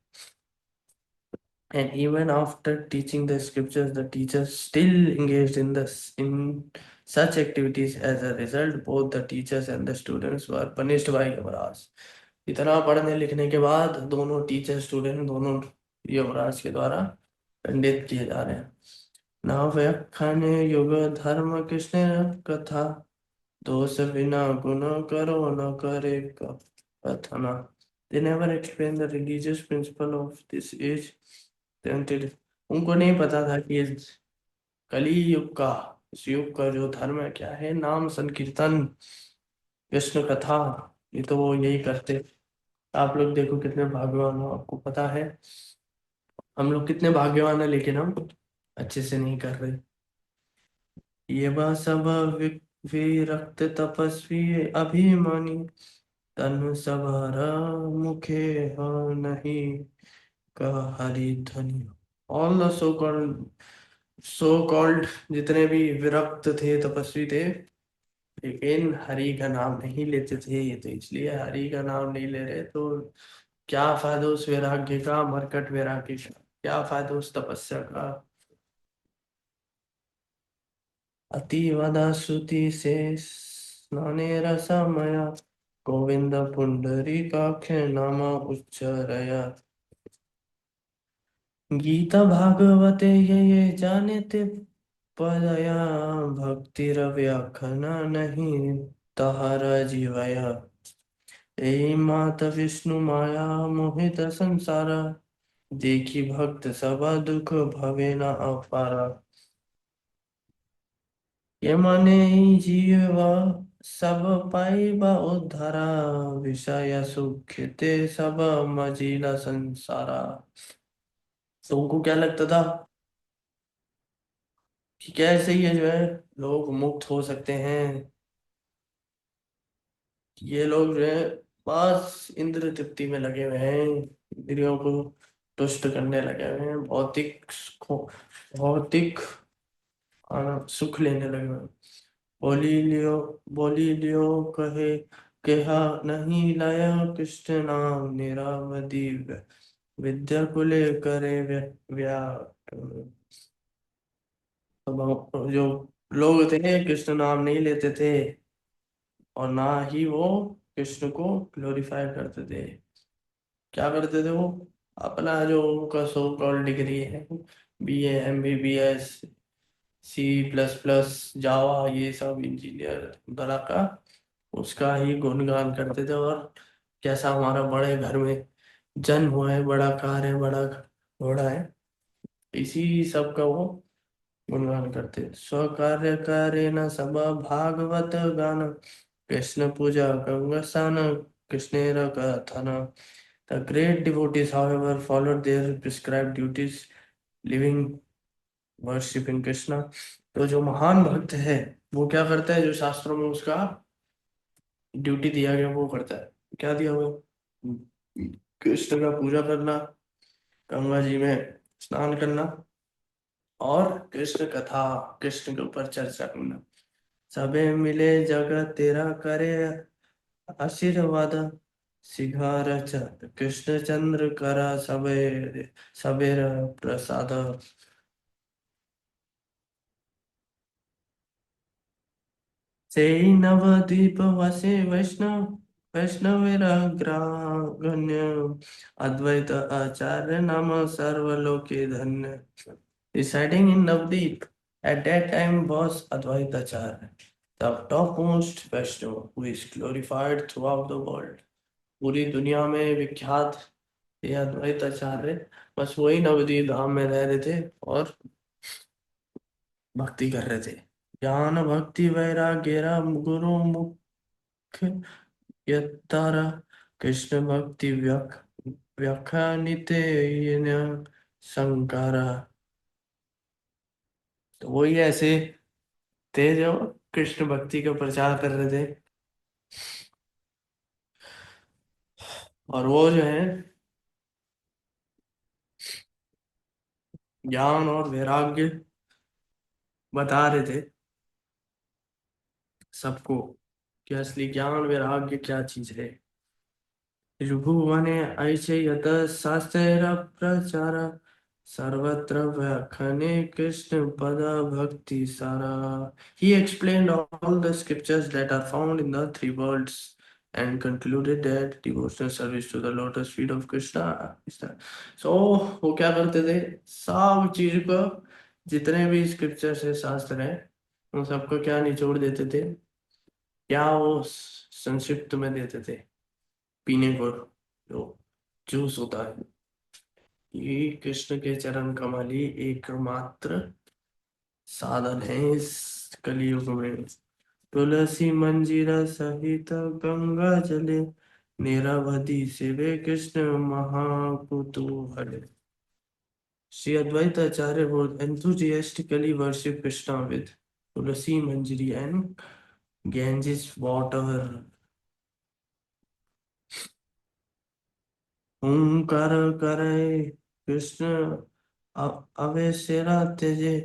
And even after teaching the scriptures, the teachers still engaged in such activities. As a result, both the teachers and the students were punished by Yamaraj. इतना पढ़ने लिखने के बाद दोनों टीचर स्टूडेंट दोनों यमराज के द्वारा दंडित किए जा रहे हैं. न व्याख्यान युग धर्म कृष्ण कथा, दोष बिना गुण करो न करे कथना. They never explain the religious principle of this age. Until उनको नहीं पता था कि इस कली युग का, इस युग का जो धर्म है क्या है, नाम संकीर्तन कृष्ण कथा, ये तो वो यही करते. आप लोग देखो कितने भाग्यवान हो, आपको पता है हम लोग कितने भाग्यवान है, लेकिन हम अच्छे से नहीं कर रहे. ये बात सब विरक्त तपस्वी अभिमानी, तन सवारा मुखे हो नहीं का हरि ध्वनि. ऑल द सो कॉल्ड जितने भी विरक्त थे, तपस्वी थे, लेकिन हरि का नाम नहीं लेते थे, तो इसलिए हरि का नाम नहीं ले रहे तो क्या फायदा उस वैराग्य का, मरकट वैराग्य का, क्या फायदा उस तपस्या का। अतिवदा श्रुति से स्नाने रसमया, गोविंद पुंडरीकाक्ष नाम उच्चारया। गीता भागवते ये जाने ते पदया, भक्तिरव्याखना नहीं तहरा जीवया। ए मात विष्णु माया मोहित संसारा, देखी भक्त सभा दुख भवे न अपारा। ये माने जीवा सब पाइबा उद्धारा, विषय सुख ते सब मजीला संसारा। तुमको क्या लगता था कि कैसे ये जो है लोग मुक्त हो सकते हैं? ये लोग जो है बस इंद्र तृप्ति में लगे हुए हैं, इंद्रियों को तुष्ट करने लगे हुए हैं, भौतिक सुख लेने लगे हुए हैं। बोली लियो कहे केहा नहीं लाया, कृष्ण नाम निरावधि विद्या कुले करे व्याट। तो जो लोग थे कृष्ण नाम नहीं लेते थे, और ना ही वो कृष्ण को ग्लोरीफाई करते थे। क्या करते थे वो? अपना जो उनका सो कॉल्ड डिग्री है, BA MBBS C++ जावा, ये सब इंजीनियर तरह का, उसका ही गुणगान करते थे। और कैसा हमारा बड़े घर में जन्म हुआ है, बड़ा कार है, बड़ा घोड़ा है, इसी सब का वो गुणगान करते। स्वकार्य करे न सब भागवत गान, कृष्ण पूजा गंगा स्नान, कृष्णेर कथन। The great devotees, however, followed their prescribed duties, living worshipping Krishna। तो जो महान भक्त है वो क्या करता है, जो शास्त्रों में उसका ड्यूटी दिया गया वो करता है। क्या दिया हुआ? कृष्ण का पूजा करना, गंगा जी में स्नान करना, और कृष्ण कथा, कृष्ण के ऊपर चर्चा करना। सबे मिले जगत तेरा करे आशीर्वाद, सिघार कृष्ण चंद्र करा सबे सबेर प्रसाद। से नवदीप वसे वैष्णवेरग्रागण्य, अद्वैत आचार्य नाम सर्वलोके धन्य। Residing in Navdeep at that time was Advaitacharya, the topmost Vaishnava who is glorified throughout the world। पूरी दुनिया में विख्यात ये अद्वैताचार्य, बस वही नवदीप धाम में रह रहे थे और भक्ति कर रहे थे। ज्ञान भक्ति वैराग्य गुरु मुख यतारा, कृष्ण भक्ति व्याख्यानितेन संकारा। तो वही ऐसे थे जो कृष्ण भक्ति का प्रचार कर रहे थे। और वो जो है ज्ञान और वैराग्य बता रहे थे सबको कि असली ज्ञान वैराग्य क्या चीज है। त्रिभुवने ऐसे यत शास्त्र प्रचार, सर्वत्र व्याख्याने कृष्ण पद भक्ति सारा। He explained all the scriptures that are found in the three worlds and concluded that devotional service to the lotus feet of Krishna is that। So वो क्या करते थे, सब चीज को, जितने भी स्क्रिप्चर्स है, शास्त्र है, उन सबको क्या निचोड़ देते थे, क्या वो संक्षिप्त में देते थे पीने को, जो जूस होता है। ये कृष्ण के चरण कमल ही एकमात्र साधन है इस कलयुग में। तुलसी मंजीरा सहित गंगा जले, निरवधि सेवे Krishna महाकुतूहल। Sri Advaitacharya would enthusiastically worship Krishna with Tulasi Manjari and Ganges water। ओंकार करे कृष्ण अवेसेरा तेजे,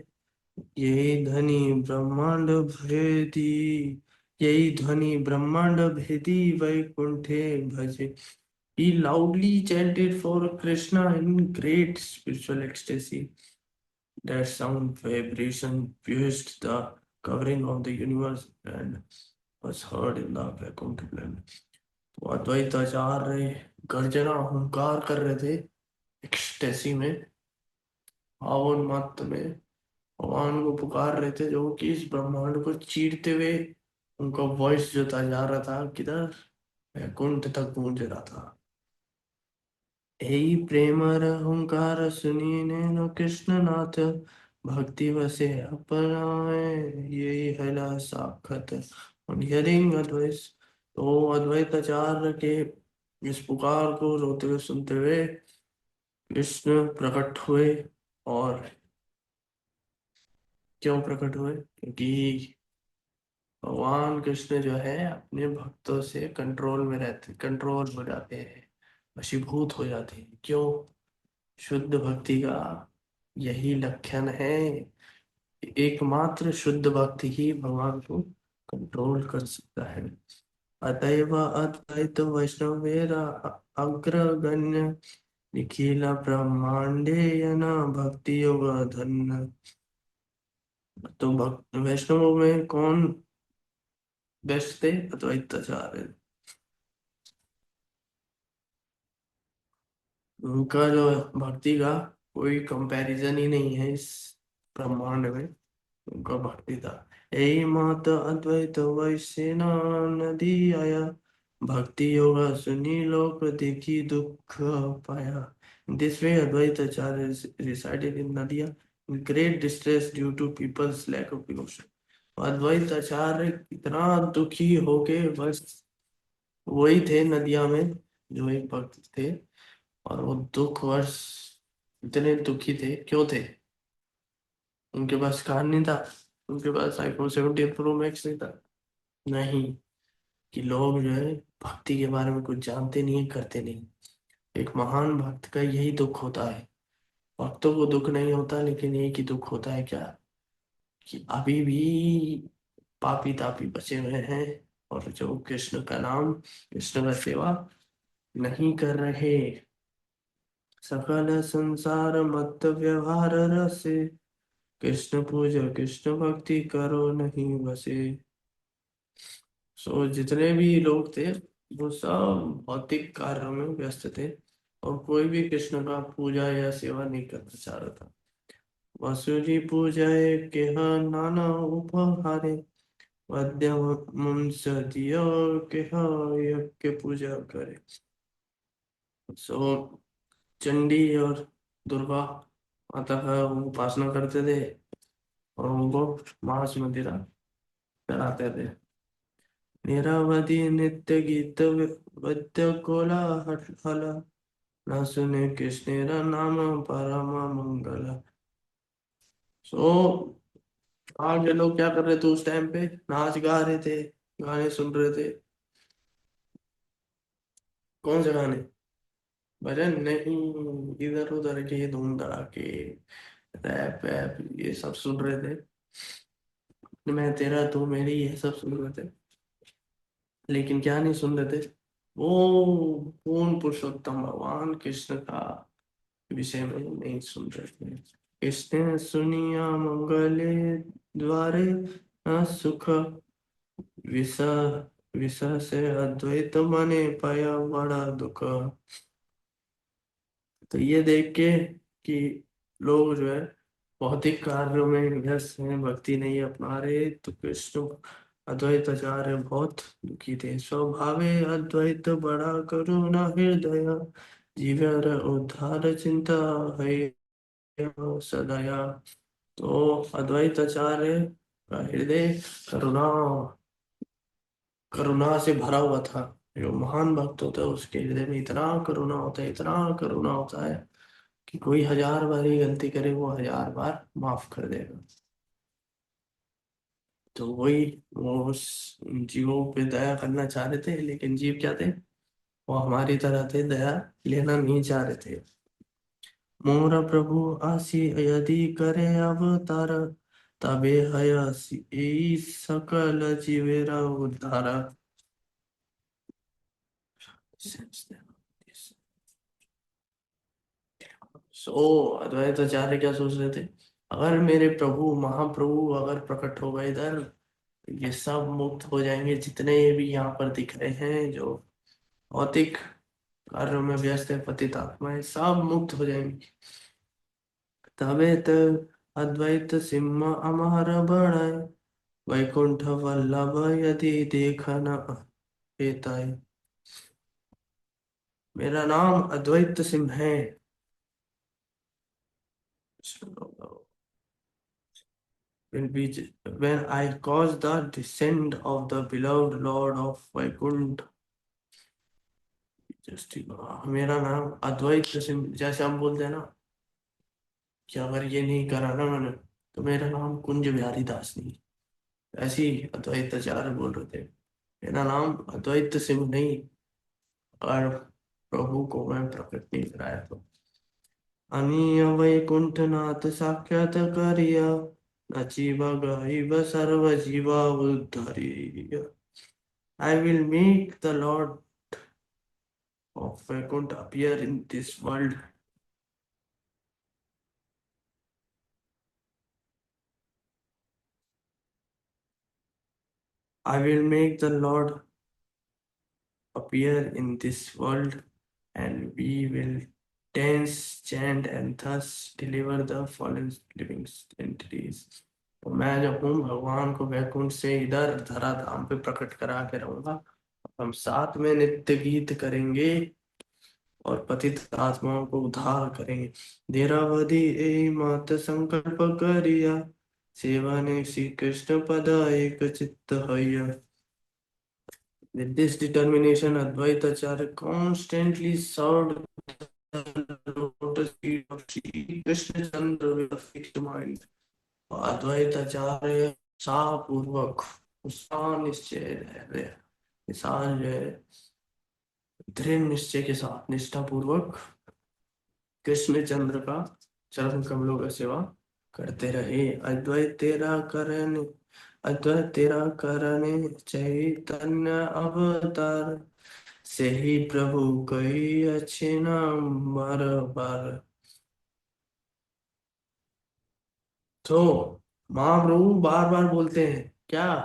यही ध्वनि ब्रह्मांड भेदी, यही ध्वनि ब्रह्मांड भेदी वैकुंठे भजे। He loudly chanted for Krishna in great spiritual ecstasy. That sound vibration pierced the covering of the universe and was heard in the Vaikuntha planet. तो अद्वैत आचार्य गर्जना हुंकार कर रहे थे एक्सटेसी में, पावन मत में, भगवान को पुकार रहे थे, जो कि इस ब्रह्मांड को चीरते हुए उनका वॉइस जो था जा रहा था किधर, वैकुंठ तक गूंज रहा था। यही प्रेमर हुंकार सुनी नैनो कृष्णनाथ, भक्ति वसे अपनाए, यही हैला साक्षात। On hearing advice, तो अद्वैत आचार्य के इस पुकार को रोते हुए सुनते हुए कृष्ण प्रकट हुए। और क्यों प्रकट हुए? क्योंकि भगवान कृष्ण जो है अपने भक्तों से कंट्रोल में रहते, कंट्रोल हो जाते हैं, वशीभूत हो जाते हैं। क्यों? शुद्ध भक्ति का यही लक्षण है। एकमात्र शुद्ध भक्ति ही भगवान को कंट्रोल कर सकता है। अतएव अद्वैत वैष्णवेरा अग्रगण्य, निखिल ब्रह्मांडे न भक्ति योग धन्य। तो भक्त वैष्णवों में कौन बेस्ट थे? अद्वैत आचार्य। उनका जो भक्ति का कोई कंपैरिजन ही नहीं है इस ब्रह्मांड में, उनका भक्ति था। यही मात अद्वैत वैसेना नदी आया, भक्ति योगा सुनी लोक देखी दुख पाया। This way Advaita Acharya resided in Nadia in great distress due to people's lack of devotion. अद्वैत आचार्य इतना दुखी होके बस वही थे नदिया में, जो एक भक्त थे, और वो दुख वर्ष इतने दुखी थे। क्यों थे? उनके पास कार नहीं था, उनके पास आईफोन 17 प्रो मैक्स नहीं था। नहीं, कि लोग जो है भक्ति के बारे में कुछ जानते नहीं है, करते नहीं। एक महान भक्त का यही दुख होता है। भक्तों को दुख नहीं होता, लेकिन एक ही दुख होता है, क्या? कि अभी भी पापी तापी बचे हुए हैं, और जो कृष्ण का नाम, कृष्ण का सेवा नहीं कर रहे। सकल संसार मत व्यवहार रसे, कृष्ण पूजा कृष्ण भक्ति करो नहीं बसे। सो जितने भी लोग थे वो सब भौतिक कार्यों में व्यस्त थे, और कोई भी कृष्ण का पूजा या सेवा नहीं करना चाह रहा था। वसुरी पूजाए केह नाना उपहारे, वद्य मुंस दियो केह यज्ञ पूजा करे। सो चंडी और दुर्गा माता का वो उपासना करते थे, और उनको मांस मदिरा चढ़ाते थे। निरवधि नित्य गीत वाद्य कोलाहल, न सुने कृष्णेरा नाम परम मंगल। सो आगे लोग क्या कर रहे थे उस टाइम पे? नाच गा रहे थे, गाने सुन रहे थे। कौन से गाने? भजन नहीं, इधर उधर के धूम धड़ाके, रैप वैप ये सब सुन रहे थे। मैं तेरा तू मेरी ये सब सुन रहे थे, लेकिन क्या नहीं सुन रहे थे? वो पूर्ण पुरुषोत्तम भगवान कृष्ण का विषय में नहीं सुन रहे थे। कृष्ण सुनिया मंगले द्वारे, न सुख विष विष से अद्वैत मने पाया बड़ा दुख। तो ये देख के कि लोग जो है भौतिक कार्यों में व्यस्त हैं, भक्ति नहीं अपना रहे, तो कृष्ण अद्वैत आचार्य बहुत दुखी थे। स्वभावे अद्वैत बड़ा करुणा हृदय, जीवर उद्धार चिंता है सदया। तो अद्वैत आचार्य का हृदय करुणा करुणा से भरा हुआ था। जो महान भक्त होता है उसके हृदय में इतना करुणा होता है, इतना करुणा होता है, कि कोई 1000 बार ही गलती करे वो 1000 बार माफ कर देगा। तो वही, वो उस जीवों पे दया करना चाह रहे थे, लेकिन जीव क्या थे? वो हमारी तरह थे, दया लेना नहीं चाह रहे थे। मोर प्रभु आसी यदि करे अवतार, तबे हयसि एई सकल जीवेरा उद्धार। सो अद्वैताचार्य क्या सोच रहे थे, अगर मेरे प्रभु महाप्रभु अगर प्रकट हो गए इधर, ये सब मुक्त हो जाएंगे, जितने भी यहाँ पर दिख रहे हैं जो भौतिक कार्यों में व्यस्त है, पतित आत्माएं सब मुक्त हो जाएंगी। तबे तो अद्वैत सिम्हा अमर बढ़ाए, वैकुंठ वल्लभ यदि देखना हेताय। मेरा नाम अद्वैत सिंह है। Will be when I cause the descent of the beloved Lord of Vaikuंठ। मेरा नाम अद्वैत सिंह, जैसे हम बोलते हैं ना कि अगर ये नहीं करा ना मैंने, तो मेरा नाम कुंज बिहारी दास नहीं। ऐसे ही अद्वैताचार्य बोल रहे थे, मेरा नाम अद्वैत सिंह नहीं, और प्रभु को मैं प्रकट नहीं कराया तो। अनीय वैकुंठ नाथ साक्षात करिया, नचिव गरीब सर्व जीवा उद्धरिया। I will make the Lord of Vaikunt appear in this world. I will make the Lord appear in this world, and we will dance, chant, and thus deliver the fallen living entities. तो मैं जब हूँ भगवान को वैकुंठ से इधर धरा धाम पे प्रकट करा के रहूंगा, हम साथ में नित्य गीत करेंगे और पतित आत्माओं को उद्धार करेंगे। धीरावधि ए मात संकल्प करिया, सेवा ने श्री कृष्ण पद एक चित्त हइया। With this determination, Advaita Acharya constantly served the lotus feet of Sri Krishna Chandra with a fixed mind. अद्वैत आचार्य उत्साह पूर्वक, उत्साह निश्चय है, निशान जो है दृढ़ निश्चय के साथ निष्ठा पूर्वक कृष्ण चंद्र का चरण कमलों का सेवा करते रहे। अद्वैत तेरा करने चैतन्य अवतार, से ही प्रभु कई अच्छे नाम बार बार। तो महाप्रभु बार बार बोलते हैं क्या,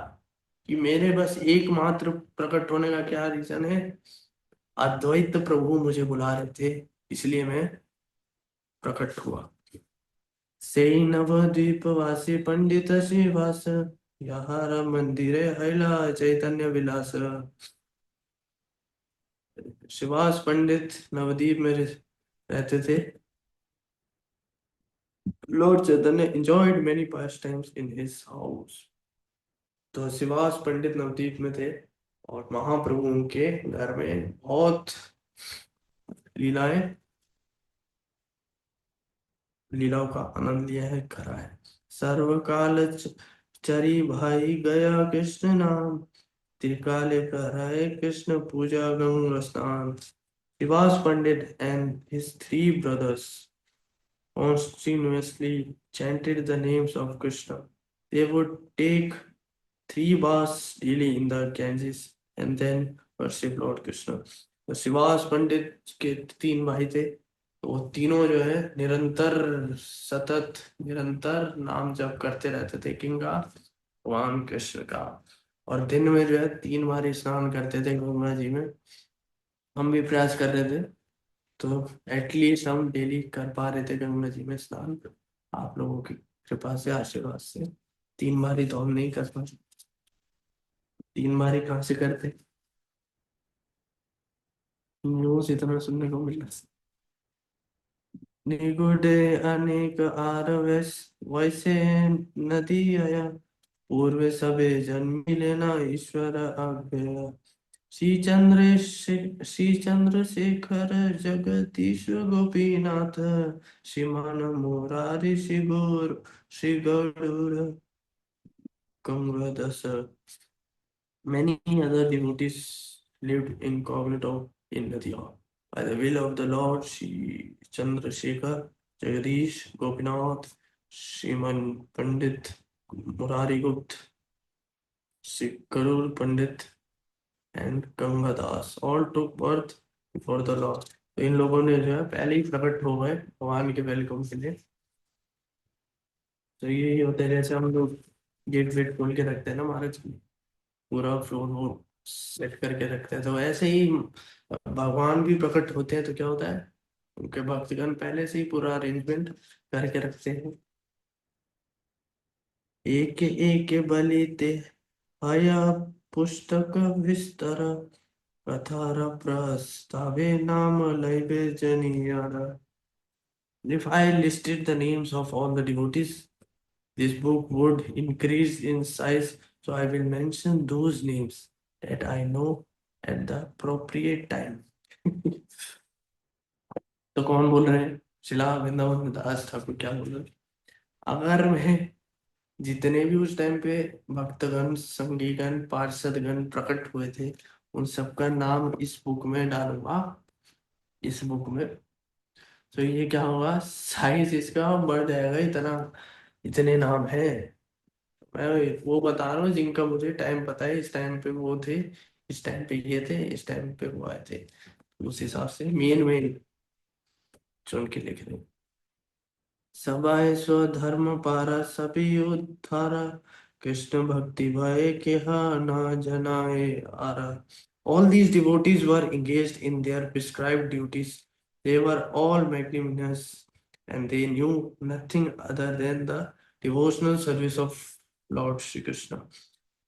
कि मेरे बस एकमात्र प्रकट होने का क्या रीजन है, अद्वैत प्रभु मुझे बुला रहे थे, इसलिए मैं प्रकट हुआ। से नवद्वीप वासी पंडित श्रीवास, यहाँ मंदिर हैला चैतन्य विलास। शिवास पंडित नवद्वीप में रहते थे। Lord Chaitanya enjoyed many pastimes in his house। तो शिवास पंडित नवद्वीप में थे और महाप्रभु उनके घर में बहुत लीलाएं, लीलाओं का आनंद लिया है, करा है। सर्वकाल चरी भाई गया कृष्ण नाम, त्रिकाले कराए कृष्ण पूजा गंगा स्नान। Srivas Pandit and his three brothers continuously chanted the names of Krishna. They would take 3 baths daily in the Ganges and then worship Lord Krishna. तो शिवास पंडित के 3 भाई थे, तो वो तीनों जो है निरंतर सतत निरंतर नाम जप करते रहते थे किनका, भगवान कृष्ण का। और दिन में जो है 3 बार स्नान करते थे गंगा जी में। हम भी प्रयास कर रहे थे, तो एटलीस्ट हम डेली कर पा रहे थे गंगा जी में स्नान, आप लोगों की कृपा से आशीर्वाद से। 3 बार तो हम नहीं कर पाते, 3 बार कहाँ से करते, न्यूज इतना सुनने को मिला। निगुडे अनेक आर वैसे नदी आया, पूर्व सबे जन्मी लेना ईश्वर आज्ञा। श्री चंद्रशेखर जगदीश गोपीनाथ, श्रीमान Murari Shri Gaur गंगाधस। Many other devotees lived incognito in Nadia. By the will of the Lord, Sri Chandrasekhar Jagdish, Gopinath, Shriman Pandit, Murari Gupta, Karur Pandit and Gangadas all took birth before the Lord. तो इन लोगों ने जो है पहले ही प्रकट हो गए भगवान के वेलकम के लिए। तो यही होता है, जैसे हम लोग गेट वेट खोल के रखते हैं ना महाराज की, पूरा फ्लोर वो सेट करके रखते हैं, तो ऐसे ही भगवान भी प्रकट होते हैं तो क्या होता है, उनके भक्तगण पहले से ही पूरा अरेंजमेंट करके रखते हैं। एक एक बलिते हया पुस्तक विस्तार कथार प्रस्तावे नाम लैबे जनियार। If I listed the names of all the devotees, this book would increase in size. So I will mention those names that I know at the appropriate time. तो कौन बोल रहे हैं? शिला वृंदावन दास ठाकुर क्या बोल रहे हैं? अगर मैं जितने भी उस टाइम पे भक्तगण, संगीगण, पार्षदगण प्रकट हुए थे, उन सबका नाम इस बुक में डालूंगा, इस बुक में, तो ये क्या होगा, साइज इसका बढ़ जाएगा इतना, इतने नाम है। मैं वो बता रहा हूँ जिनका मुझे टाइम पता है, इस टाइम पे वो थे, इस टाइम पे ये थे, इस टाइम पे वो आए थे, उस हिसाब से मेन मेन चुन के लिख रहे हैं। सबाए स्वधर्म पारा सभी उद्धारा कृष्ण भक्ति भय के ना जनाए आरा। All these devotees were engaged in their prescribed duties. They were all magnanimous and they knew nothing other than the devotional service of Lord Shri Krishna.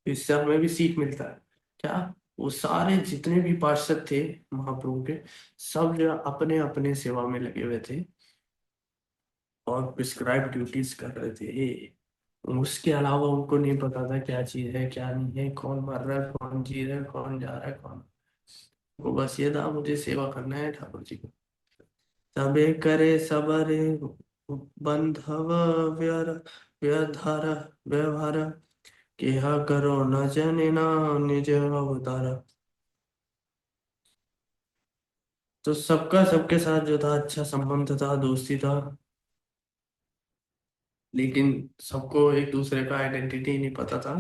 इससे हमें भी सीख मिलता है क्या, वो सारे जितने भी पार्षद थे महाप्रभु के, सब जो अपने अपने सेवा में लगे हुए थे और प्रिस्क्राइब ड्यूटीज कर रहे थे। उसके अलावा उनको नहीं पता था क्या चीज है क्या नहीं है, कौन मर रहा है, कौन जी रहा है, कौन जा रहा है, कौन, वो बस ये था मुझे सेवा करना है ठाकुर जी को। तबे करे सबरे बंधव व्यर व्यधार व्यवहार, केहा करो न जने ना निज अवतार। तो सबका सबके साथ जो था अच्छा संबंध था, दोस्ती था, लेकिन सबको एक दूसरे का आइडेंटिटी नहीं पता था।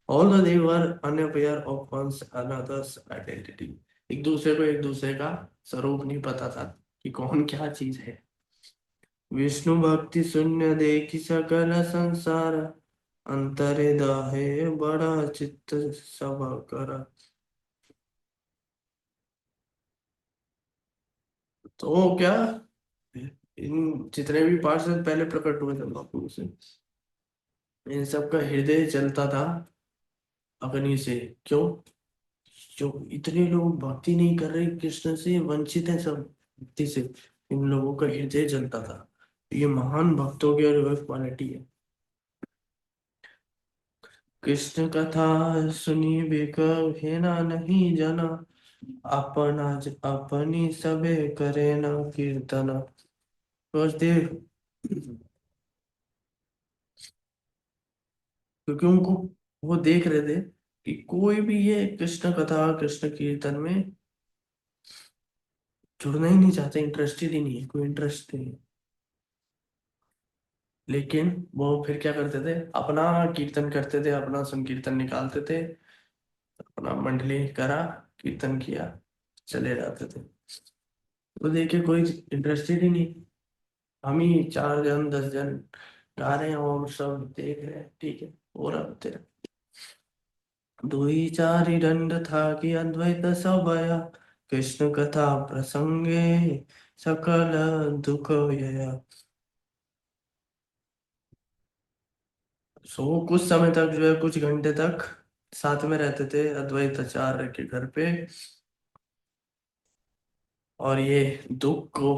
Although they were unaware of one's another's identity, एक दूसरे को एक दूसरे का स्वरूप नहीं पता था कि कौन क्या चीज है। विष्णु भक्ति शून्य देखी सकल संसार, अंतरे दाहे बड़ा चित्त सब कर। तो क्या, इन जितने भी पार्षद पहले प्रकट हुए थे महाप्रभु से, इन सबका हृदय जलता था अग्नि से। क्यों? जो इतने लोग भक्ति नहीं कर रहे, कृष्ण से वंचित है सब भक्ति से, इन लोगों का हृदय जलता था। ये महान भक्तों की और क्वालिटी है। कृष्ण कथा सुनी बेक ना नहीं जना, अपना अपनी सबे करे ना कीर्तन। बस देव, क्योंकि उनको, वो देख रहे थे कि कोई भी ये कृष्ण कथा कृष्ण कीर्तन में जुड़ना ही नहीं चाहते, इंटरेस्टेड ही नहीं है, कोई इंटरेस्ट नहीं है। लेकिन वो फिर क्या करते थे, अपना कीर्तन करते थे, अपना संकीर्तन निकालते थे, अपना मंडली करा, कीर्तन किया, चले जाते थे। तो देखिए कोई इंटरेस्टेड ही नहीं, हम ही 4 जन 10 जन गा रहे हैं और सब देख रहे हैं, ठीक है, हो रहा होते रहे। दुई चारि दंड था कि अद्वैत सभया, कृष्ण कथा प्रसंगे सकल दुख व्यय। सो कुछ समय तक जो है, कुछ घंटे तक साथ में रहते थे अद्वैत आचार्य के घर पे, और ये दुख को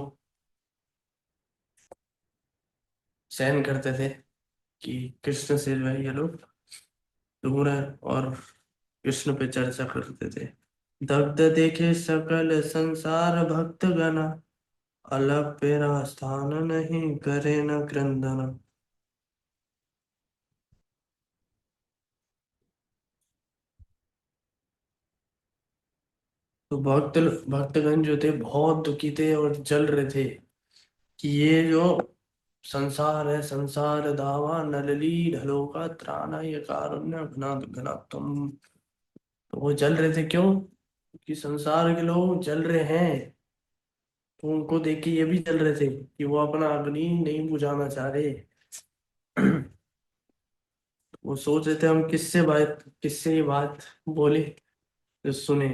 सहन करते थे कि कृष्ण से जो है ये लोग दूर है, और कृष्ण पे चर्चा करते थे। दग्ध देखे सकल संसार भक्त गना, अलग पेरा स्थान नहीं करे न क्रंदन। तो भक्तगण जो थे बहुत दुखी थे और जल रहे थे कि ये जो संसार है संसार दावा नलली ढलो का त्राना ये कारुण्य घना घना तुम। तो वो जल रहे थे क्यों? कि संसार के लोग जल रहे हैं, तो उनको देख के ये भी जल रहे थे कि वो अपना अग्नि नहीं बुझाना चाह रहे। वो सोच रहे थे हम किससे ये बात बोले तो सुने।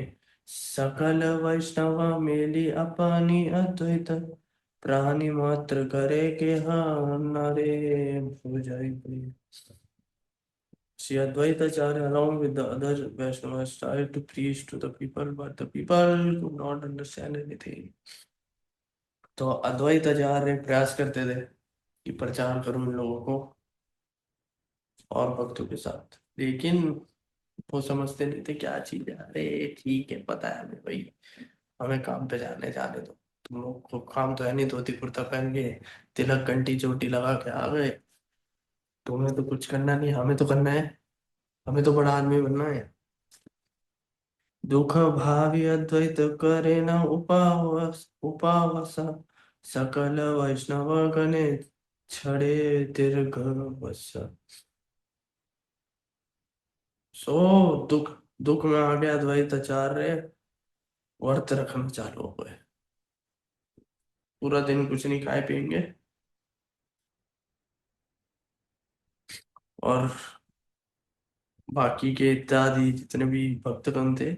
सकल वैष्णव मेली अपनी अद्वैत प्राणी मात्र करे के हाँ नारे भुजाई प्रिय। She Advaitacharya along with the other Vaishnavas tried to preach to the people, but the people could not understand anything. तो अद्वैत आचार्य प्रयास करते थे कि प्रचार करूं इन लोगों को और भक्तों के साथ, लेकिन वो समझते नहीं थे क्या चीज है। अरे ठीक है, पता है हमें भाई, हमें काम पे जाने दो। तुम लोग को काम तो है नहीं, धोती कुर्ता पहन के तिलक घंटी चोटी लगा के आ गए। तुम्हें तो कुछ करना नहीं, हमें तो करना है, हमें तो बड़ा आदमी बनना है। दुख भावी अद्वैत करे न उपावस सकल वैष्णव गणे छड़े दीर्घ बस। सो दुख दुख में आ गया अद्वैत आचार्य, व्रत रखना चालू हो गए। पूरा दिन कुछ नहीं खाए पिएंगे, और बाकी के इत्यादि जितने भी भक्तगण थे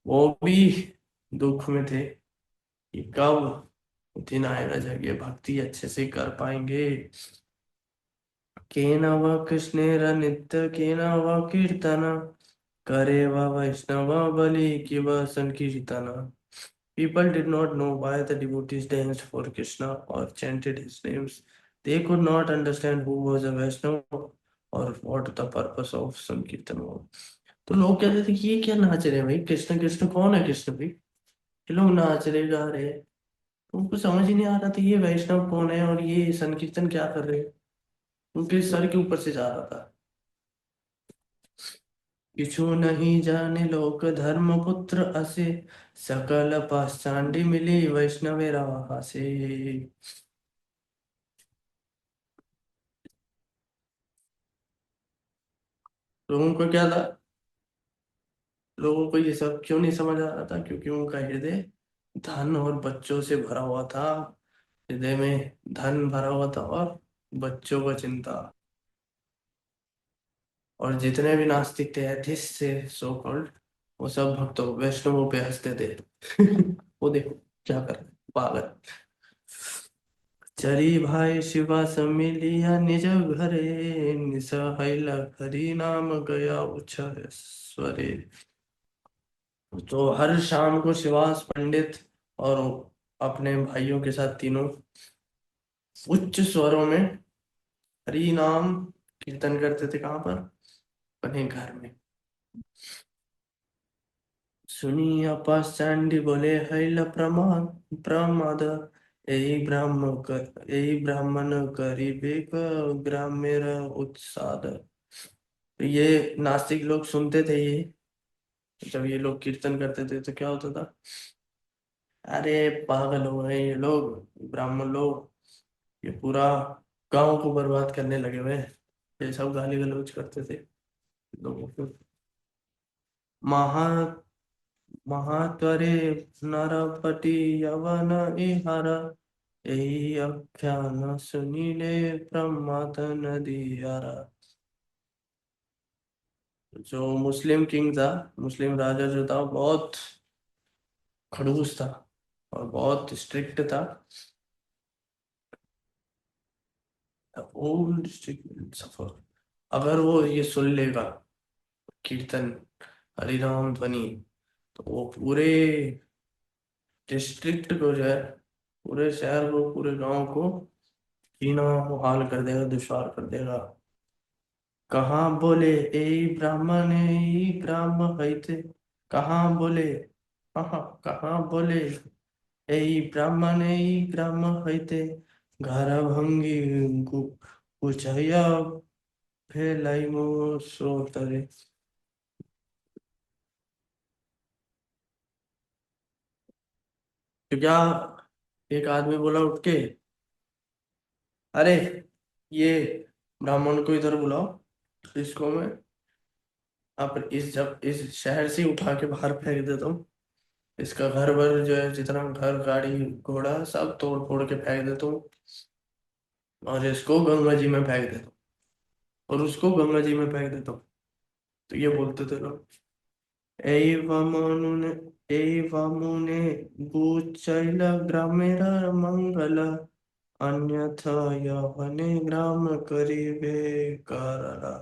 वो भी दुख में थे कि कब दिन आएगा जब ये भक्ति अच्छे से कर पाएंगे। केन वा कृष्णेर नित्य केन वा कीर्तन करे वा वैष्णव बलि किव संकीर्तन। People did not know why the devotees danced for Krishna or chanted his names. They could not understand who was a Vaishnava or what the purpose of Sankirtan was. तो लोग कहते थे कि ये क्या नाच रहे हैं भाई, कृष्ण कृष्ण कौन है कृष्ण भाई, ये लोग नाच रहे गा रहे हैं। तो उनको समझ ही नहीं आ रहा था ये वैष्णव कौन है और ये संकीर्तन क्या कर रहे हैं। उनके सर के ऊपर से जा रहा था। किछु नहीं जाने लोक धर्म पुत्र असे सकल पाषांडी मिली वैष्णवे राह से। लोगों को क्या था, लोगों को ये सब क्यों नहीं समझ आ रहा था? क्योंकि उनका हृदय धन और बच्चों से भरा हुआ था। हृदय में धन भरा हुआ था और बच्चों का चिंता। और जितने भी नास्तिक थे एथिस्ट से सो कॉल्ड, वो सब भक्तों वैष्णवों पे हंसते थे। वो देखो क्या कर रहे हैं, पागल। चरी भाई शिवा समिलिया निज घरे निसहाइला हरि नाम गया उच्चस्वरे। तो हर शाम को शिवास पंडित और अपने भाइयों के साथ तीनों उच्च स्वरों में हरि नाम कीर्तन करते थे। कहाँ पर? अपने घर में। सुनिया पाषांडी बोले हैल प्रमाद प्रमाद, यही ब्राह्मण गरीबेक ग्रामेर उत्साद। तो ये नास्तिक लोग सुनते थे ये, जब ये लोग कीर्तन करते थे तो क्या होता था? अरे पागल हो गए ये लोग ब्राह्मण लोग, ये पूरा गांव को बर्बाद करने लगे हुए हैं। ये सब गाली गलौज करते थे लोगों को। महा महात्वरे नरपति यवन इहर, यही आख्यान सुनीले प्रमाद नदीहर। जो मुस्लिम किंग था, मुस्लिम राजा जो था, वो बहुत खड़ूस था और बहुत स्ट्रिक्ट था। ओल्ड स्ट्रिक्ट सफर। अगर वो ये सुन लेगा कीर्तन हरिनाम ध्वनि, तो वो पूरे डिस्ट्रिक्ट को जो है, पूरे शहर को, पूरे गांव को जीना मुहाल कर देगा, दुश्वार कर देगा। कहाँ बोले ए ब्राह्मण ए ब्राह्म हईते, कहाँ बोले, कहाँ बोले ए ब्राह्मण ए ब्राह्म हईते, घर भंगी कुचया फैलाई सोतरे। तो क्या, एक आदमी बोला उठ के अरे ये ब्राह्मण को इधर बुलाओ। इसको मैं अब इस जब इस शहर से उठा के बाहर फेंक देता हूँ। इसका घर वर जो है, जितना घर गाड़ी घोड़ा सब तोड़ फोड़ के फेंक देता हूँ। और इसको गंगा जी में फेंक देता हूँ। और उसको गंगा जी में फेंक देता हूँ। तो ये बोलते थे लोग, एवमुने एवमुने भूचैल ग्रामेर मंगल, अन्यथा यवने ग्राम करिबे करला।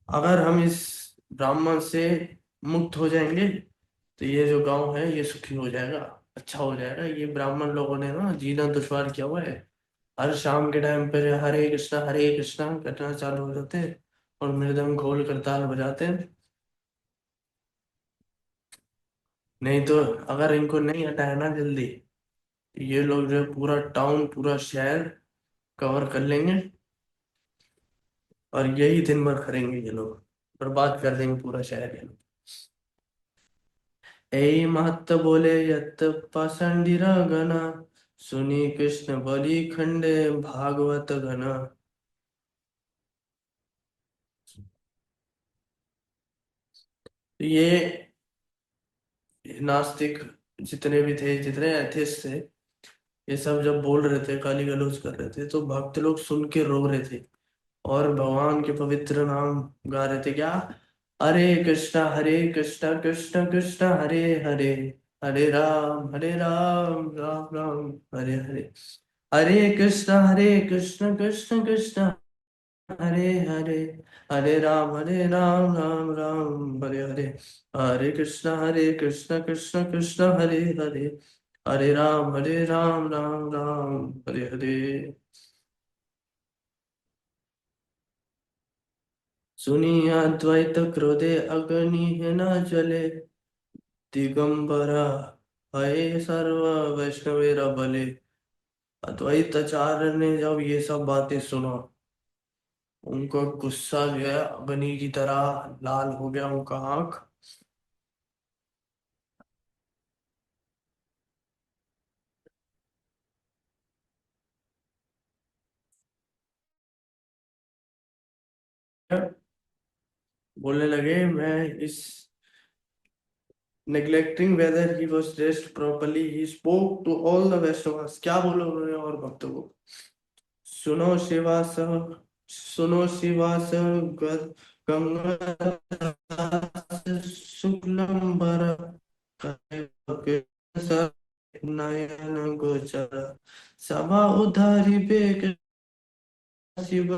अगर हम इस ब्राह्मण से मुक्त हो जाएंगे तो ये जो गांव है ये सुखी हो जाएगा, अच्छा हो जाएगा। ये ब्राह्मण लोगों ने ना जीना दुश्वार किया हुआ है। हर शाम के टाइम पर हरे कृष्णा करना चालू हो जाते हैं और मृदंग खोल कर ताल बजाते हैं। नहीं तो अगर इनको नहीं हटाया ना जल्दी, ये लोग जो है पूरा टाउन पूरा शहर कवर कर लेंगे। और यही दिन भर करेंगे ये लोग, बर्बाद कर देंगे पूरा शहर ये लोग। ऐ महत्त बोले यत पाषंडिरा गना, सुनी कृष्ण बलि खंडे भागवत गना। ये नास्तिक जितने भी थे, जितने एथिस्ट थे, ये सब जब बोल रहे थे, गाली गलौज कर रहे थे, तो भक्त लोग सुन के रो रहे थे और भगवान के पवित्र नाम गा रहे थे। क्या? हरे कृष्णा कृष्ण कृष्ण हरे हरे, हरे राम राम राम हरे हरे। हरे कृष्ण कृष्ण कृष्ण हरे हरे, हरे राम राम राम हरे हरे। हरे कृष्ण कृष्ण कृष्ण हरे हरे, हरे राम राम राम हरे हरे। सुनिया द्वैत क्रोधे अगनिः न जले, दिगंबरा हये सर्व वैष्णवेर बले। अद्वैत आचार्य ने जब ये सब बातें सुना, उनको गुस्सा जो है अग्नि की तरह लाल हो गया उनका आंख। बोलने लगे, मैं इस neglecting whether he was dressed properly, he spoke to all the Vaishnavas। क्या बोला उन्होंने और भक्तों को? सुनो शिवास, सुनो शिवास, गंगा शुक्लंबर, नयन गोचर, सभा उधारी बेग शिव,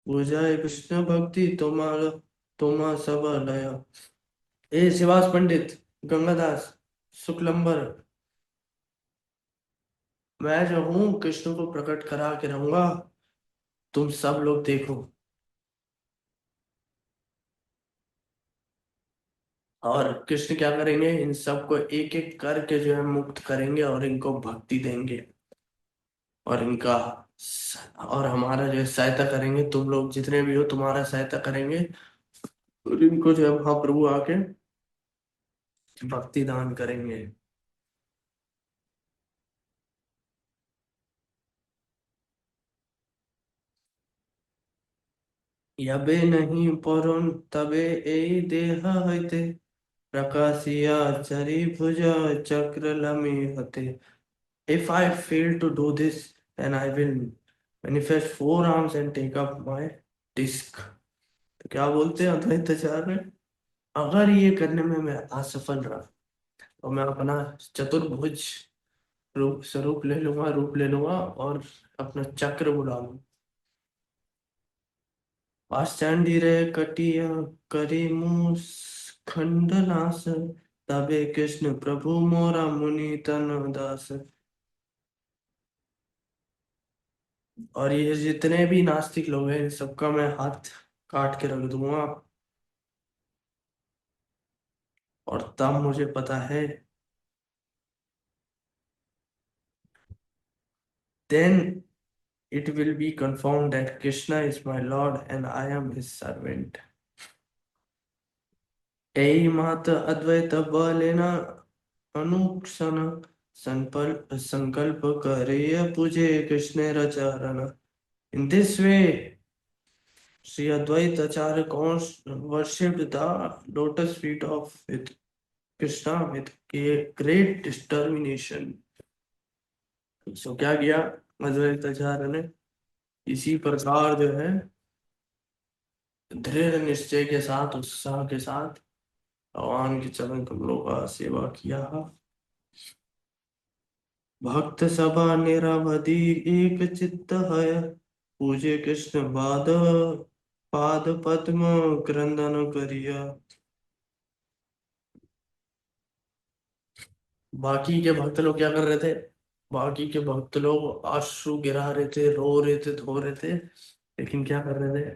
बुझाए कृष्ण भक्ति तुम्हारा, तुम्हा सब लया। ए शिवास पंडित, गंगादास, शुक्लंबर, मैं जो हूँ कृष्ण को प्रकट करा के रहूंगा, तुम सब लोग देखो। और कृष्ण क्या करेंगे, इन सबको एक एक करके जो है मुक्त करेंगे और इनको भक्ति देंगे। और इनका और हमारा जो है सहायता करेंगे, तुम लोग जितने भी हो तुम्हारा सहायता करेंगे। और इनको जो है महाप्रभु आके भक्ति दान करेंगे। यबे नहीं পরন তবে এই দেহ হইতে, प्रकाशिया चरी भुजा चक्र लमी हते। If I fail to do this, then I will manifest four arms and take up my disc। तो क्या बोलते हैं अद्वैताचार्य? अगर ये करने में मैं असफल रहा तो मैं अपना चतुर्भुज रूप ले लूंगा और अपना चक्र बुला लूंगा। पाषांडी रे कटिया करी मुंह खंडनाश, तबे कृष्ण प्रभु मोरा मुनि तन दास। और ये जितने भी नास्तिक लोग हैं इन सबका मैं हाथ काट के रख दूंगा। और तब मुझे पता है, then it will be confirmed that Krishna is my Lord and I am his servant। এই মাত अद्वैत बलेना अनुक्षण, संकल्प संकल्प करे पूजे कृष्ण रचरण। In this way Shri Advaita Acharya worshipped the lotus feet of with Krishna with great determination। सो क्या किया अद्वैत आचार्य ने, इसी प्रकार जो है दृढ़ निश्चय के साथ उत्साह के साथ भगवान के चरण कमलों का सेवा किया। भक्त सभा निरवधि एक चित्त है, पूजे कृष्ण पाद पद्म क्रंदन करिया। बाकी के भक्त लोग क्या कर रहे थे? बाकी के भक्त लोग आंसू गिरा रहे थे, रो रहे थे, धो रहे थे, लेकिन क्या कर रहे थे?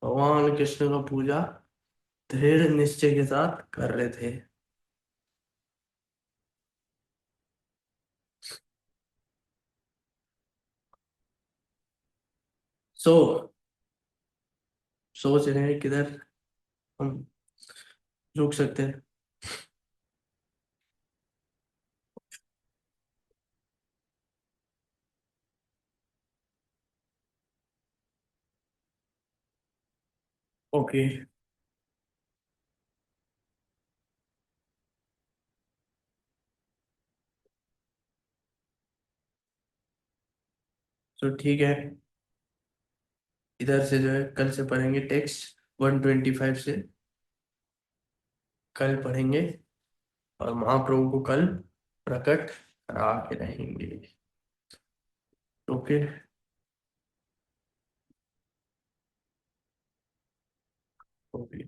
भगवान कृष्ण का पूजा दृढ़ निश्चय के साथ कर रहे थे। सो सोच रहे हैं किधर हम रुक सकते हैं। ओके। तो ठीक है, इधर से जो है कल से पढ़ेंगे टेक्स्ट 125 से, कल पढ़ेंगे और महाप्रभु को कल प्रकट करा के रहेंगे। Okay. Okay.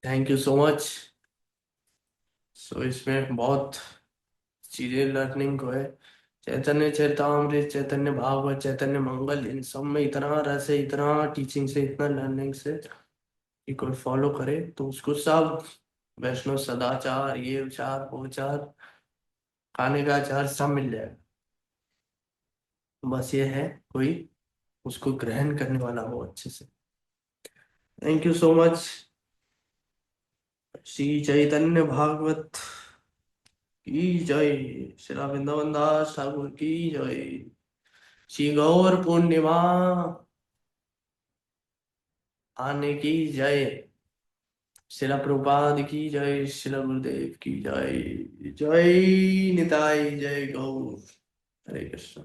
Thank you so much. So इसमें बहुत चीजें लर्निंग को है। चैतन्य चरितामृत, चैतन्य भागवत, चैतन्य मंगल, इन सब में इतना रस है, इतना टीचिंग से, इतना लर्निंग से कि कोई फॉलो करे तो उसको सब वैष्णव सदाचार, ये विचार, वो विचार, खाने का आचार सब मिल जाएगा। बस ये है कोई उसको ग्रहण करने वाला हो अच्छे से। Thank you so much. Shri Chaitanya Bhagavat की जय। श्री वृंदावन दास ठाकुर की जय। श्री गौर पूर्णिमा आने की जय। शिला प्रभुपाद की जय। शिला गुरुदेव की जय। जय निताई, जय गौर। हरे कृष्ण।